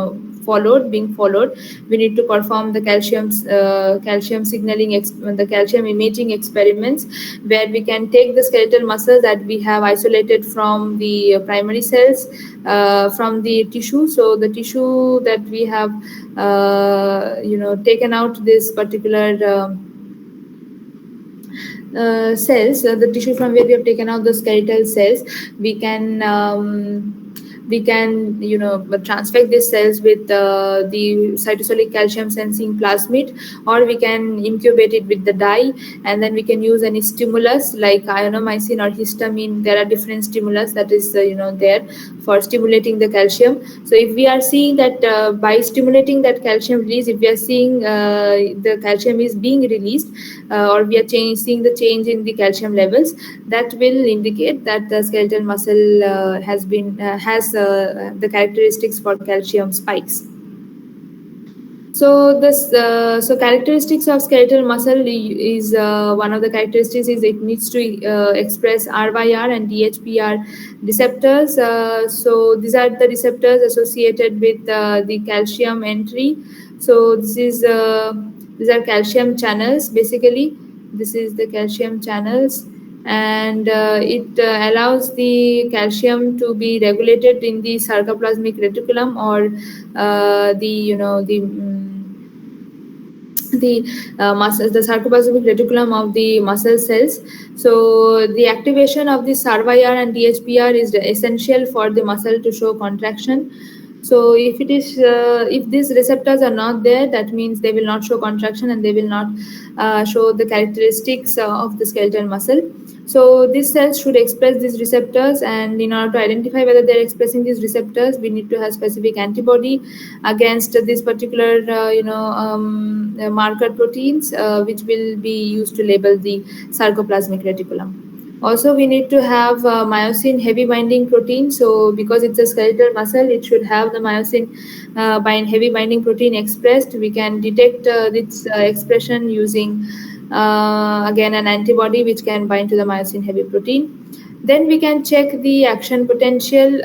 followed, we need to perform the calcium signaling, the calcium imaging experiments, where we can take the skeletal muscle that we have isolated from the primary cells, from the tissue. So the tissue that we have taken out this particular cells, the tissue from where we have taken out the skeletal cells, we can transfect these cells with the cytosolic calcium sensing plasmid, or we can incubate it with the dye, and then we can use any stimulus like ionomycin or histamine. There are different stimulus that is there for stimulating the calcium. So if we are seeing that by stimulating that calcium release, if we are seeing the calcium is being released, or we are seeing the change in the calcium levels, that will indicate that the skeletal muscle has the characteristics for calcium spikes. So characteristics of skeletal muscle is one of the characteristics is it needs to express RYR and DHPR receptors. So these are the receptors associated with the calcium entry. So these are calcium channels basically. This is the calcium channels, and it allows the calcium to be regulated in the sarcoplasmic reticulum, or the muscle, the sarcoplasmic reticulum of the muscle cells. So the activation of the SARVIR and DHPR is essential for the muscle to show contraction. So if these receptors are not there, that means they will not show contraction and they will not show the characteristics of the skeletal muscle. So these cells should express these receptors, and in order to identify whether they're expressing these receptors, we need to have specific antibody against this particular marker proteins, which will be used to label the sarcoplasmic reticulum. Also, we need to have myosin heavy binding protein. So, because it's a skeletal muscle, it should have the myosin heavy binding protein expressed. We can detect its expression using again an antibody which can bind to the myosin heavy protein. Then we can check the action potential,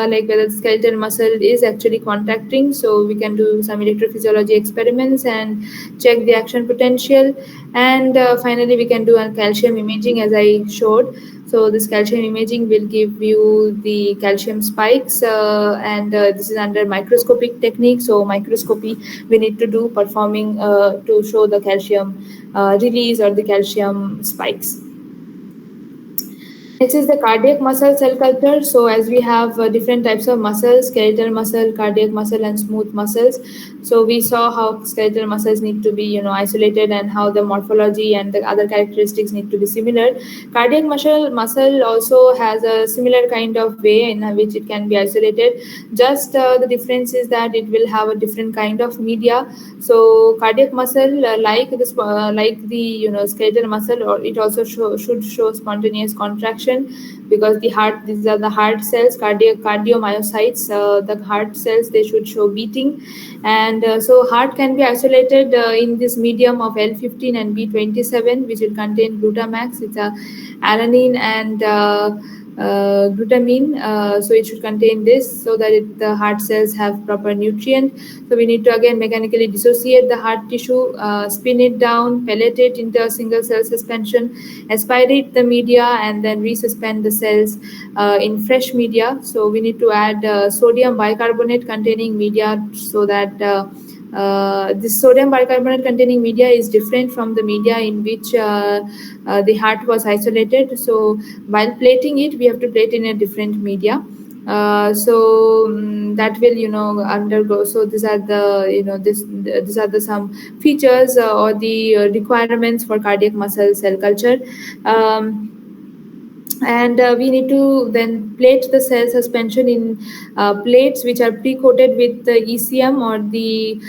like whether the skeletal muscle is actually contracting. So we can do some electrophysiology experiments and check the action potential. And finally, we can do a calcium imaging, as I showed. So this calcium imaging will give you the calcium spikes, and this is under microscopic technique. So microscopy we need to do performing to show the calcium release or the calcium spikes. Next is the cardiac muscle cell culture. So as we have different types of muscles, skeletal muscle, cardiac muscle, and smooth muscles. So we saw how skeletal muscles need to be, isolated, and how the morphology and the other characteristics need to be similar. Cardiac muscle also has a similar kind of way in which it can be isolated. Just the difference is that it will have a different kind of media. So cardiac muscle, like the skeletal muscle, or it also should show spontaneous contraction, because these are the heart cells, cardiomyocytes. The heart cells, they should show beating, and so heart can be isolated in this medium of L15 and B27, which will contain glutamax. It's a alanine and glutamine, so it should contain this, so that the heart cells have proper nutrient. So we need to again mechanically dissociate the heart tissue, spin it down, pellet it into a single cell suspension, aspirate the media, and then resuspend the cells in fresh media. So we need to add sodium bicarbonate containing media, so that this sodium bicarbonate containing media is different from the media in which the heart was isolated. So while plating it, we have to plate in a different media. That will undergo. So these are the these are the some features or the requirements for cardiac muscle cell culture. And we need to then plate the cell suspension in plates which are pre-coated with the ECM or the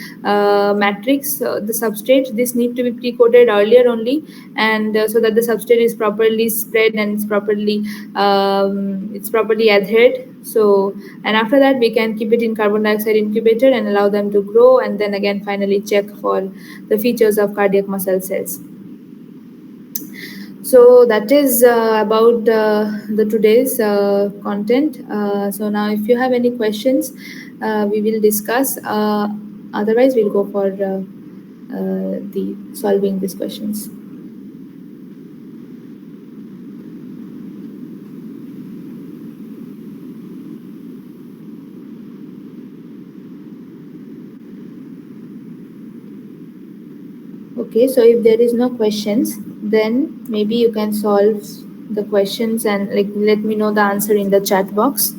matrix, the substrate. This need to be pre-coated earlier only, and so that the substrate is properly spread and it's properly adhered. So, and after that we can keep it in carbon dioxide incubator and allow them to grow, and then again finally check for the features of cardiac muscle cells. So that is about the today's content. So now if you have any questions, we will discuss. Otherwise we'll go for the solving these questions. Okay, so if there is no questions, then maybe you can solve the questions and let me know the answer in the chat box.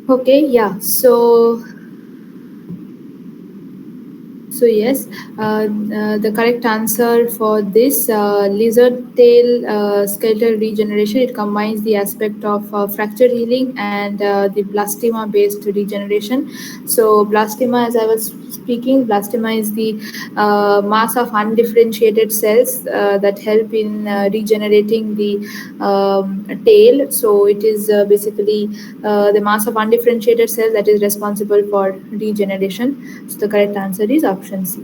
Okay, yeah. So yes, the correct answer for this lizard tail skeletal regeneration, it combines the aspect of fracture healing and the blastema based regeneration. So blastema, as I was speaking, blastema is the mass of undifferentiated cells that help in regenerating the tail. So it is basically the mass of undifferentiated cell that is responsible for regeneration. So the correct answer is option C.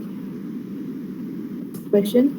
Question.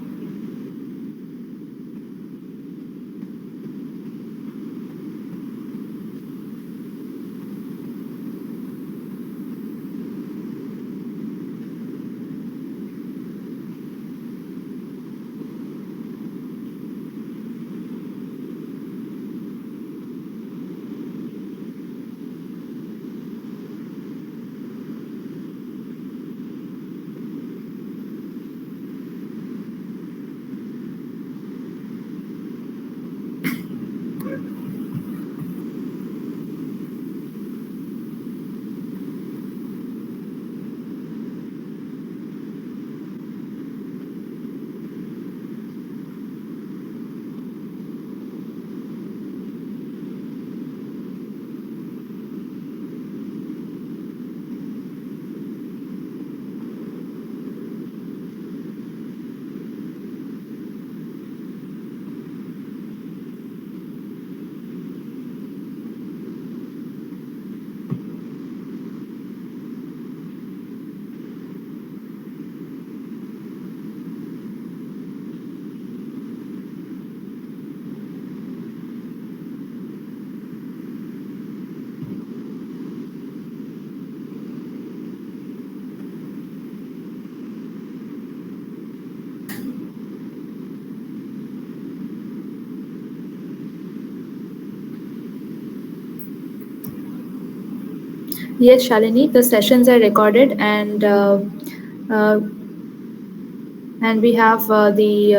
Yes, Shalini, the sessions are recorded uh, and we have the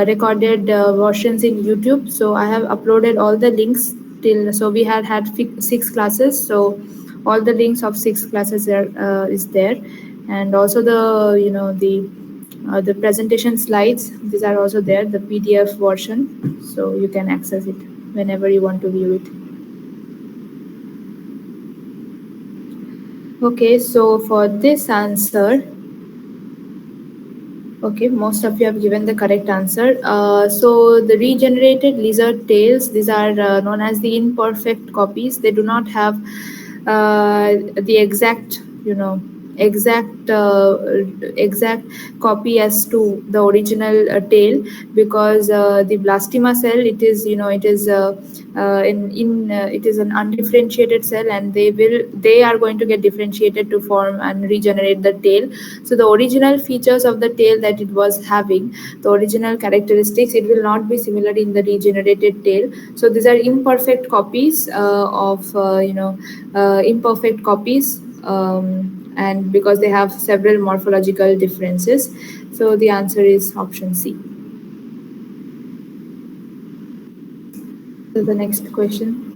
recorded versions in YouTube. So I have uploaded all the links till. So we had 6 classes. So all the links of 6 classes is there, and also the presentation slides. These are also there. The PDF version, so you can access it whenever you want to view it. Okay, so for this answer, okay, most of you have given the correct answer. So the regenerated lizard tails, these are known as the imperfect copies. They do not have the exact exact copy as to the original tail, because the blastema cell, it is it is an undifferentiated cell, and they are going to get differentiated to form and regenerate the tail. So the original features of the tail that it was having, the original characteristics, it will not be similar in the regenerated tail. So these are imperfect copies of imperfect copies, and because they have several morphological differences. So the answer is option C. So the next question.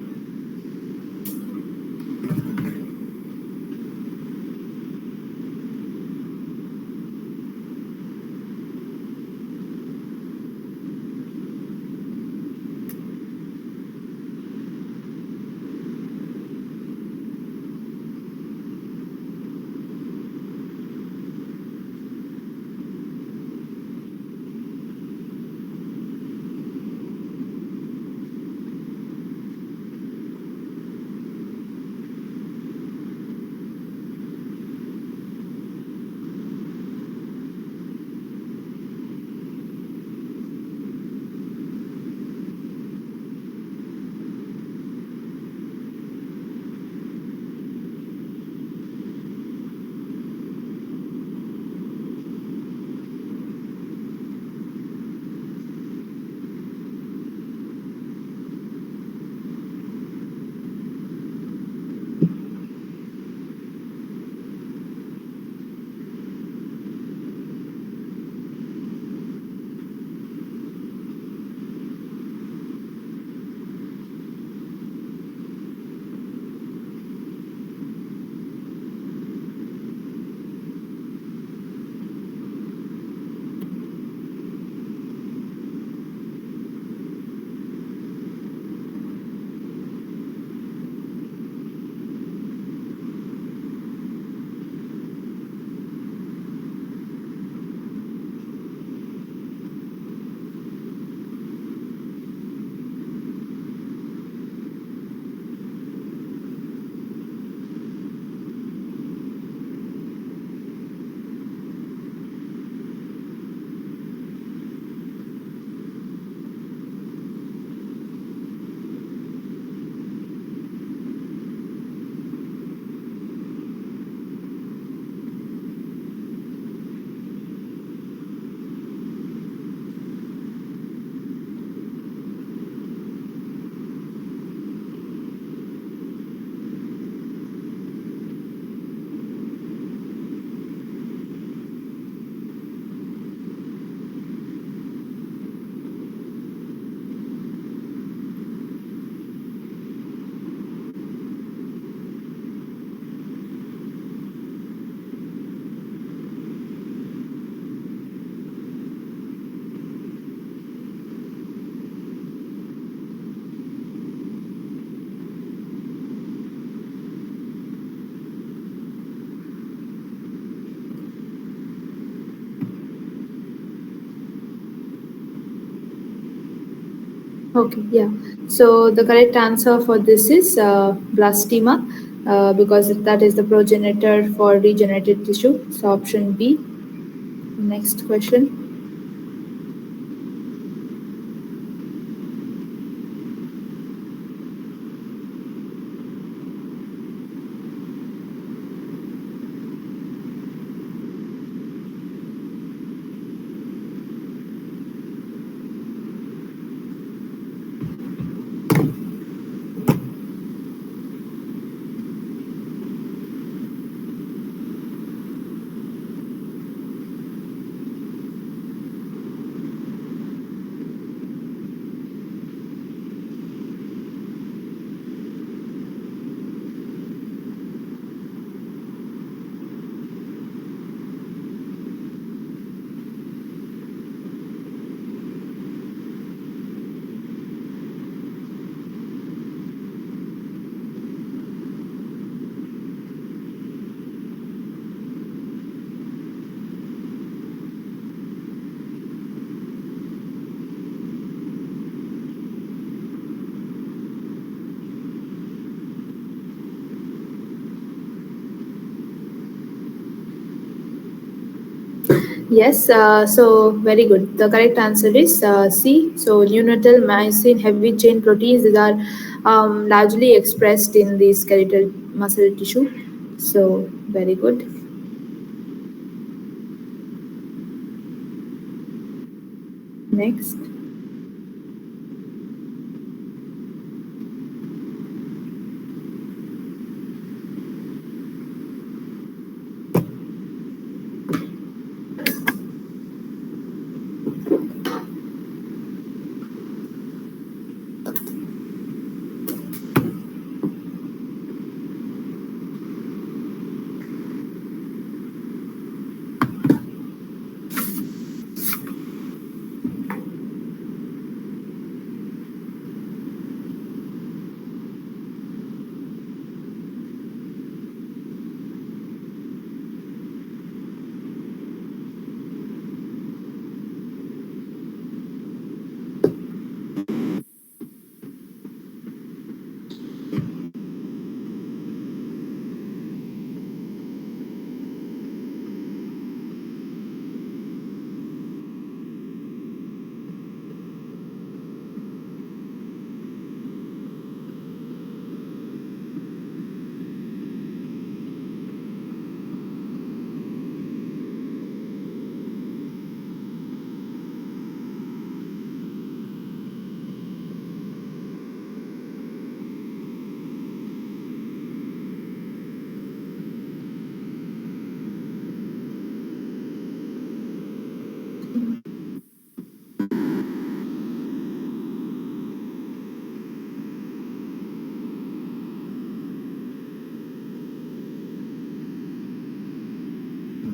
Okay, yeah. So the correct answer for this is blastema, because that is the progenitor for regenerative tissue. So option B. Next question. Yes, so very good. The correct answer is C. So neonatal myosin heavy chain proteins, these are largely expressed in the skeletal muscle tissue. So very good. Next.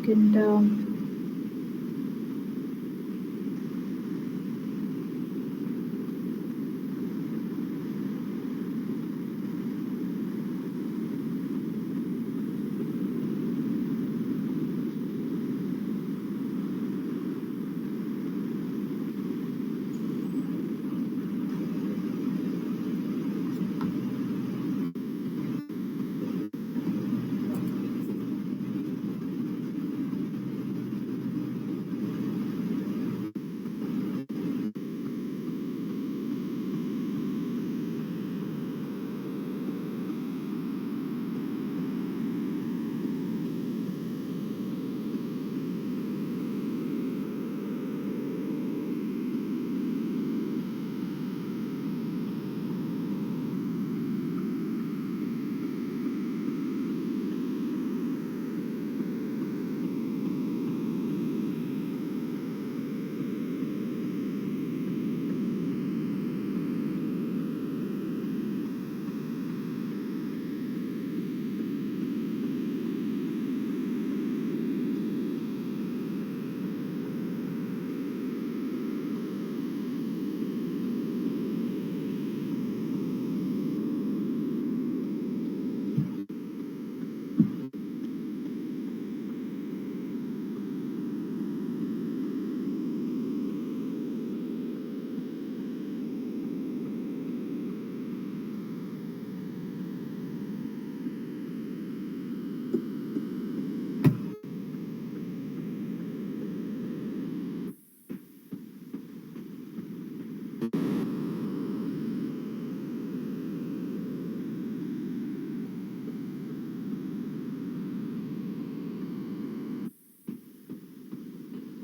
And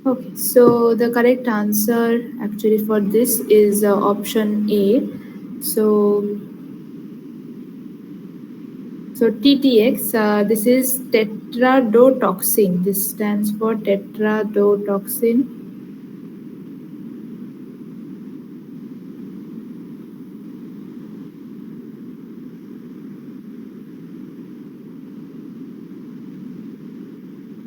Okay, so the correct answer actually for this is option A. So, so TTX, this is tetrodotoxin. This stands for tetrodotoxin.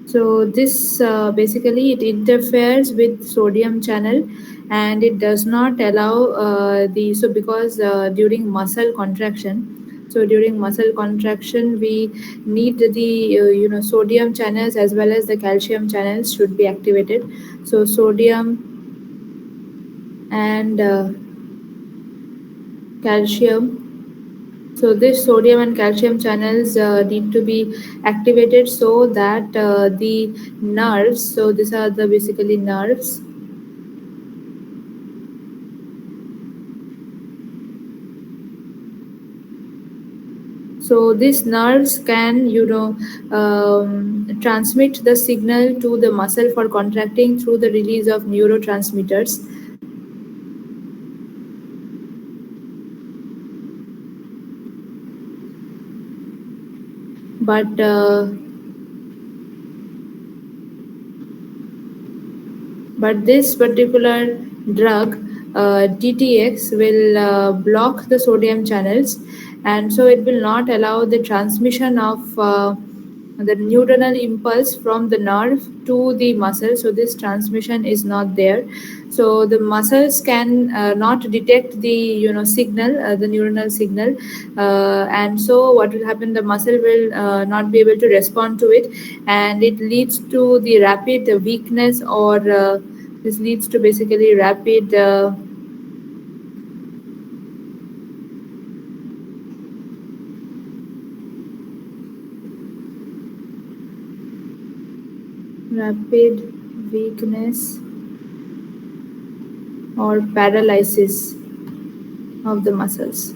So this basically it interferes with sodium channel, and it does not allow the so because during muscle contraction, so during muscle contraction we need the sodium channels as well as the calcium channels should be activated. So sodium and calcium, so this sodium and calcium channels need to be activated so that the nerves, so these are the basically nerves. So these nerves can, transmit the signal to the muscle for contracting through the release of neurotransmitters. But this particular drug, DTX, will block the sodium channels, and so it will not allow the transmission of the neuronal impulse from the nerve to the muscle. So this transmission is not there. So the muscles can not detect the signal, the neuronal signal, and so what will happen? The muscle will not be able to respond to it, and it leads to the rapid weakness, or this leads to basically rapid weakness or paralysis of the muscles.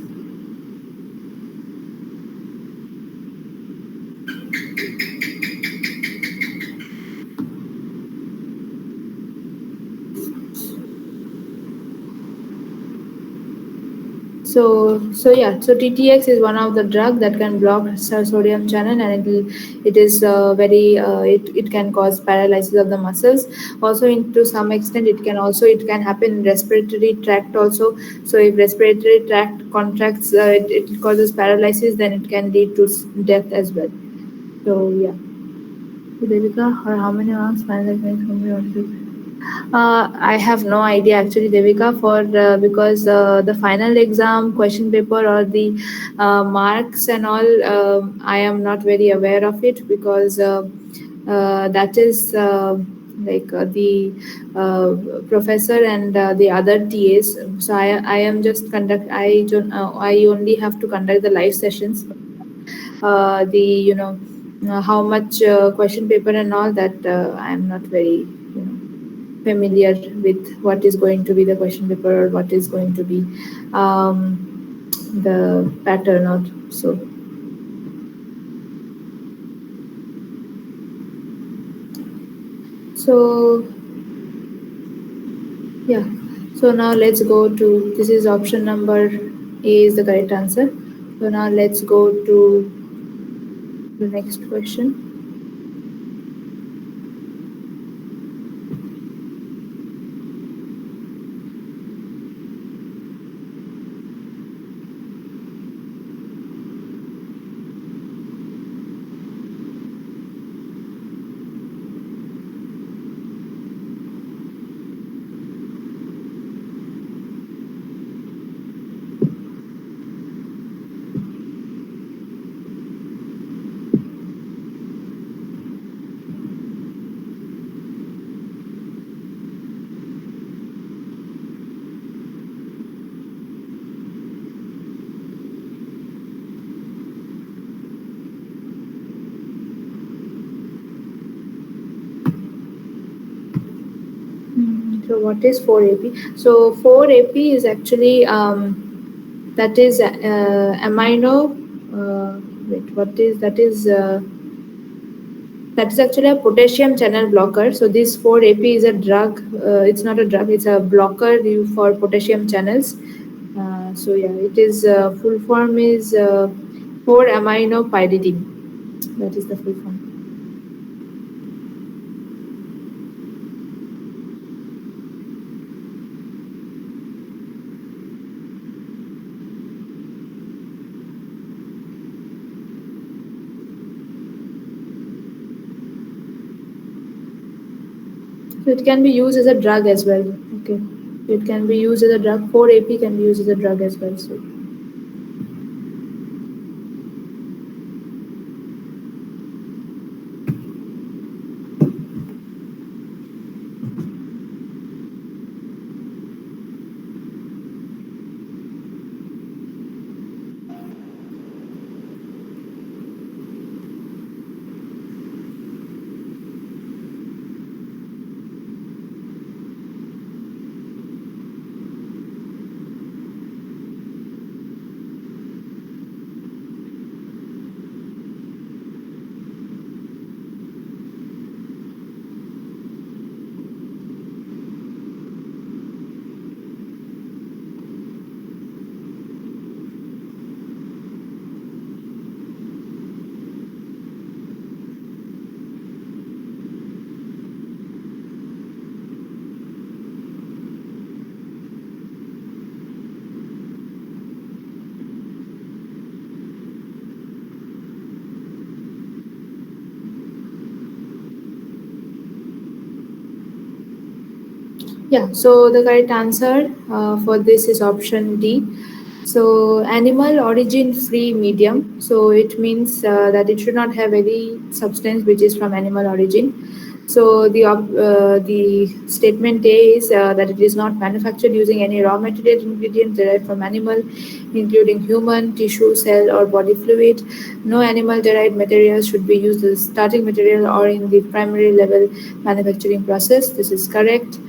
So TTX is one of the drug that can block sodium channel, and it is very it can cause paralysis of the muscles. Also, to some extent, it can happen in respiratory tract also. So if respiratory tract contracts, it causes paralysis, then it can lead to death as well. So yeah. So Devika, or how many marks final exam? I have no idea actually, Devika, for because the final exam question paper or the marks and all, I am not very aware of it, because that is the uh, professor and the other TAs. So I am just conduct. I only have to conduct the live sessions. The how much question paper and all that, I am not very familiar with what is going to be the question paper, or what is going to be um, the pattern or so. So yeah, so now let's go to, this is option number A is the correct answer. So now let's go to the next question. So what is 4AP? So 4AP is actually that is amino. Wait, what is that? Is That is actually a potassium channel blocker. So this 4-AP is a drug. It's not a drug. It's a blocker for potassium channels. So yeah, it is full form is 4-aminopyridine. That is the full form. So it can be used as a drug as well. Okay. It can be used as a drug. 4-AP can be used as a drug as well. So yeah, so the correct answer for this is option D. So, animal origin free medium. So, it means that it should not have any substance which is from animal origin. So, the statement A is that it is not manufactured using any raw material ingredient derived from animal, including human, tissue, cell, or body fluid. No animal derived materials should be used as starting material or in the primary level manufacturing process. This is correct.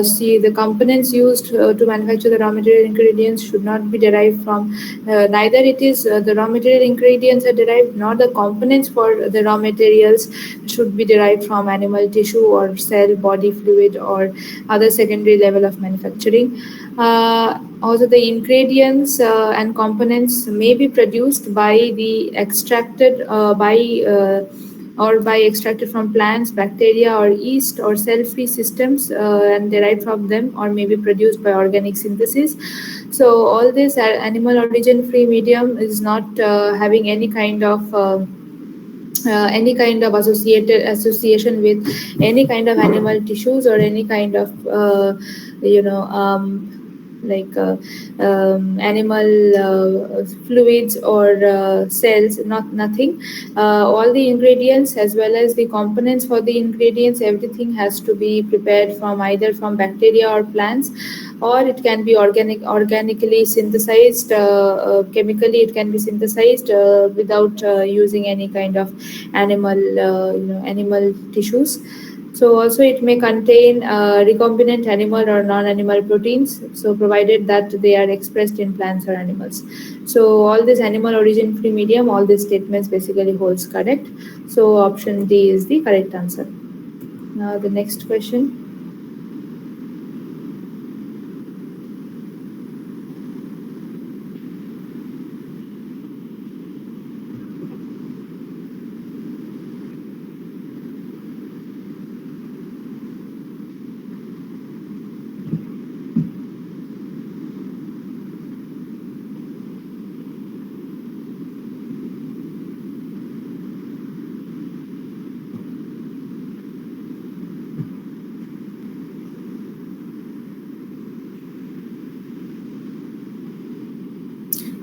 See, the components used to manufacture the raw material ingredients should not be derived from, neither it is the raw material ingredients are derived, nor the components for the raw materials should be derived from animal tissue or cell, body fluid, or other secondary level of manufacturing. Also, the ingredients and components may be produced by the extracted by or by extracted from plants, bacteria, or yeast, or cell-free systems and derived from them, or may be produced by organic synthesis. So all this animal origin-free medium is not having any kind of association with any kind of animal tissues or any kind of you know like animal fluids or cells, not nothing. All the ingredients as well as the components for the ingredients, everything has to be prepared from either from bacteria or plants, or it can be organically synthesized, chemically it can be synthesized without using any kind of animal tissues. So also it may contain recombinant animal or non-animal proteins, so provided that they are expressed in plants or animals. So all this animal origin free medium, all these statements basically holds correct. So option D is the correct answer. Now the next question.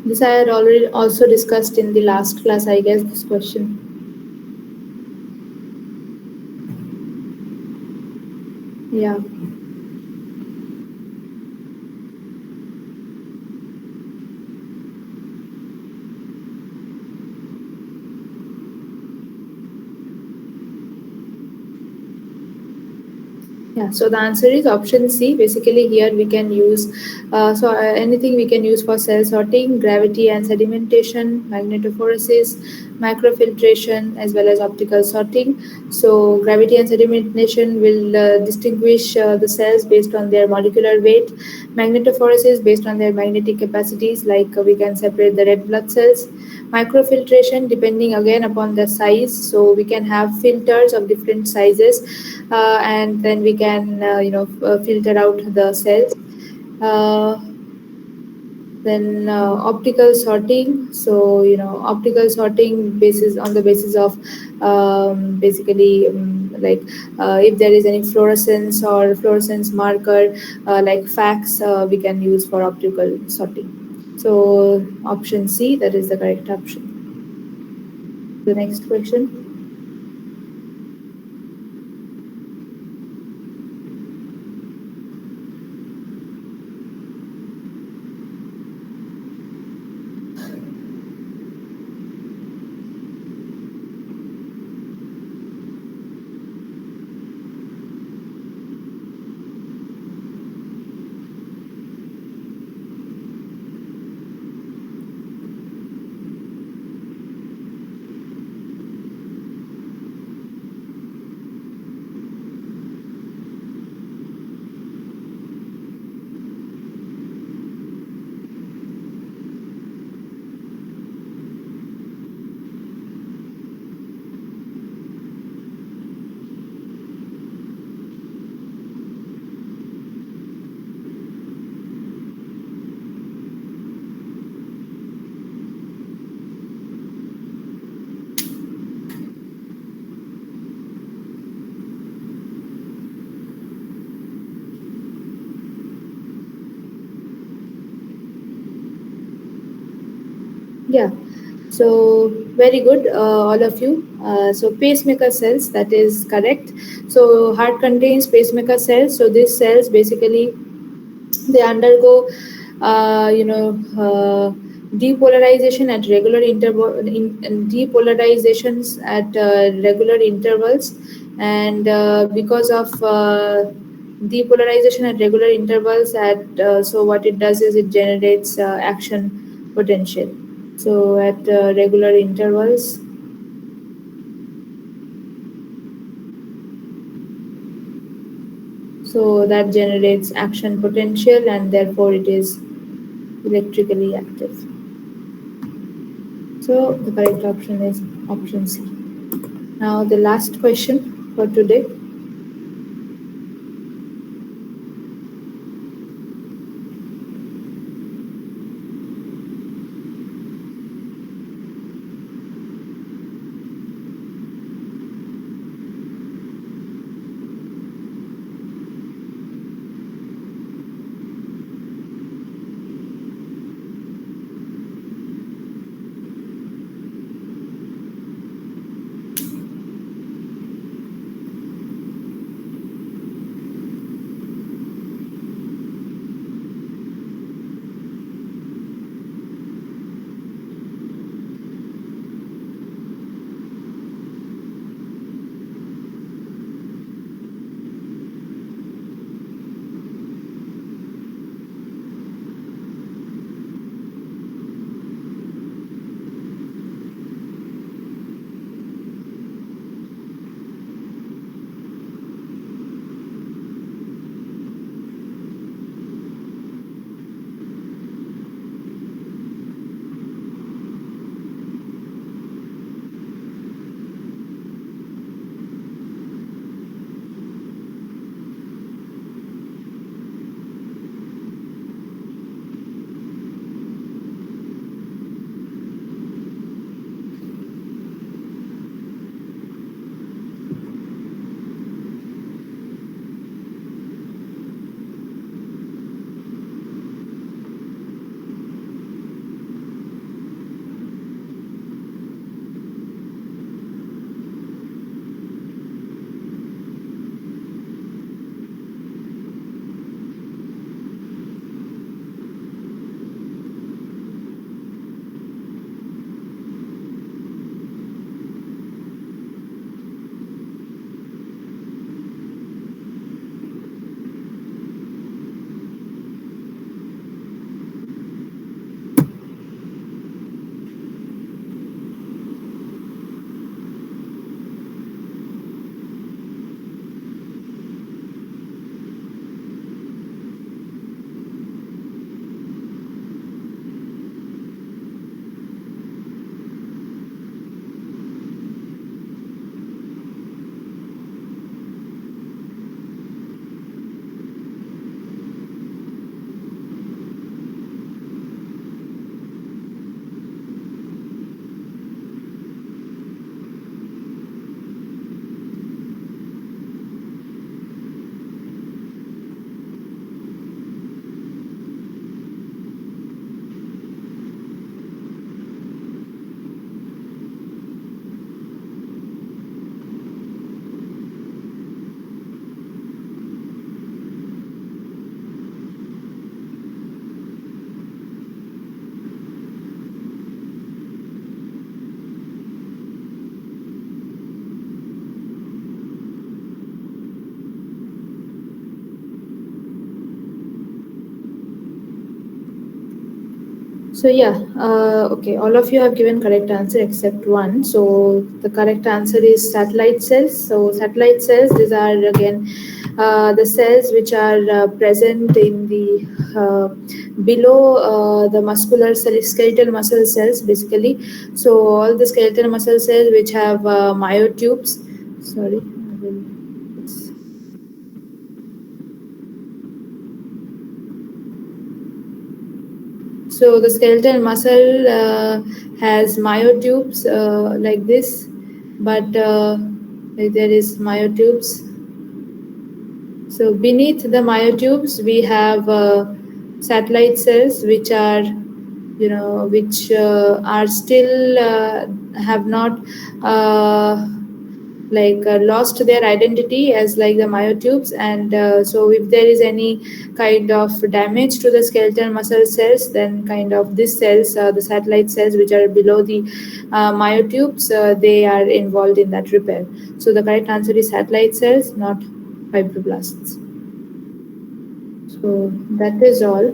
This I had already also discussed in the last class, I guess, this question. Yeah. Yeah, so the answer is option C. Basically, here we can use anything we can use for cell sorting, gravity and sedimentation, magnetophoresis, microfiltration, as well as optical sorting. So, gravity and sedimentation will distinguish the cells based on their molecular weight. Magnetophoresis based on their magnetic capacities, like we can separate the red blood cells. Microfiltration depending again upon the size, so we can have filters of different sizes, and then we can filter out the cells. uh, then optical sorting, so optical sorting basis on the basis of basically like if there is any fluorescence or fluorescence marker, like fax, we can use for optical sorting. So option C, that is the correct option. The next question. Yeah, so very good, all of you. So pacemaker cells, that is correct. So heart contains pacemaker cells. So these cells basically they undergo depolarization at regular interval in depolarizations at regular intervals, and because of depolarization at regular intervals at so what it does is it generates action potential. So at regular intervals, so that generates action potential, and therefore it is electrically active. So the correct option is option C. Now the last question for today. So yeah, okay. All of you have given correct answer except one. So the correct answer is satellite cells. So satellite cells, these are again the cells which are present in the below the muscular cell, skeletal muscle cells basically. So all the skeletal muscle cells which have myotubes. Sorry. It's So the skeletal muscle has myotubes like this, but like there is myotubes. So beneath the myotubes, we have satellite cells, which are, which are still have not uh, lost their identity as like the myotubes, and so if there is any kind of damage to the skeletal muscle cells, then kind of these cells, the satellite cells which are below the myotubes, they are involved in that repair. So the correct answer is satellite cells, not fibroblasts. So that is all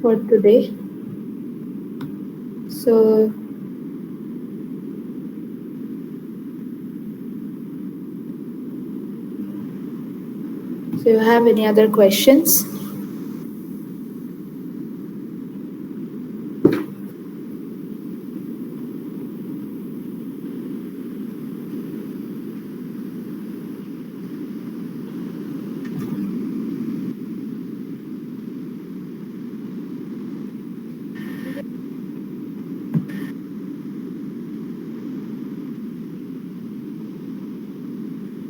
for today. So so you have any other questions?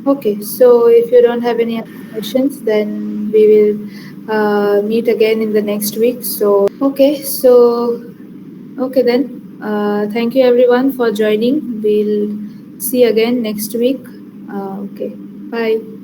Okay, so if you don't have any other questions, then we will meet again in the next week. So, okay, so, okay then. Thank you everyone for joining. We'll see again next week. Okay, bye.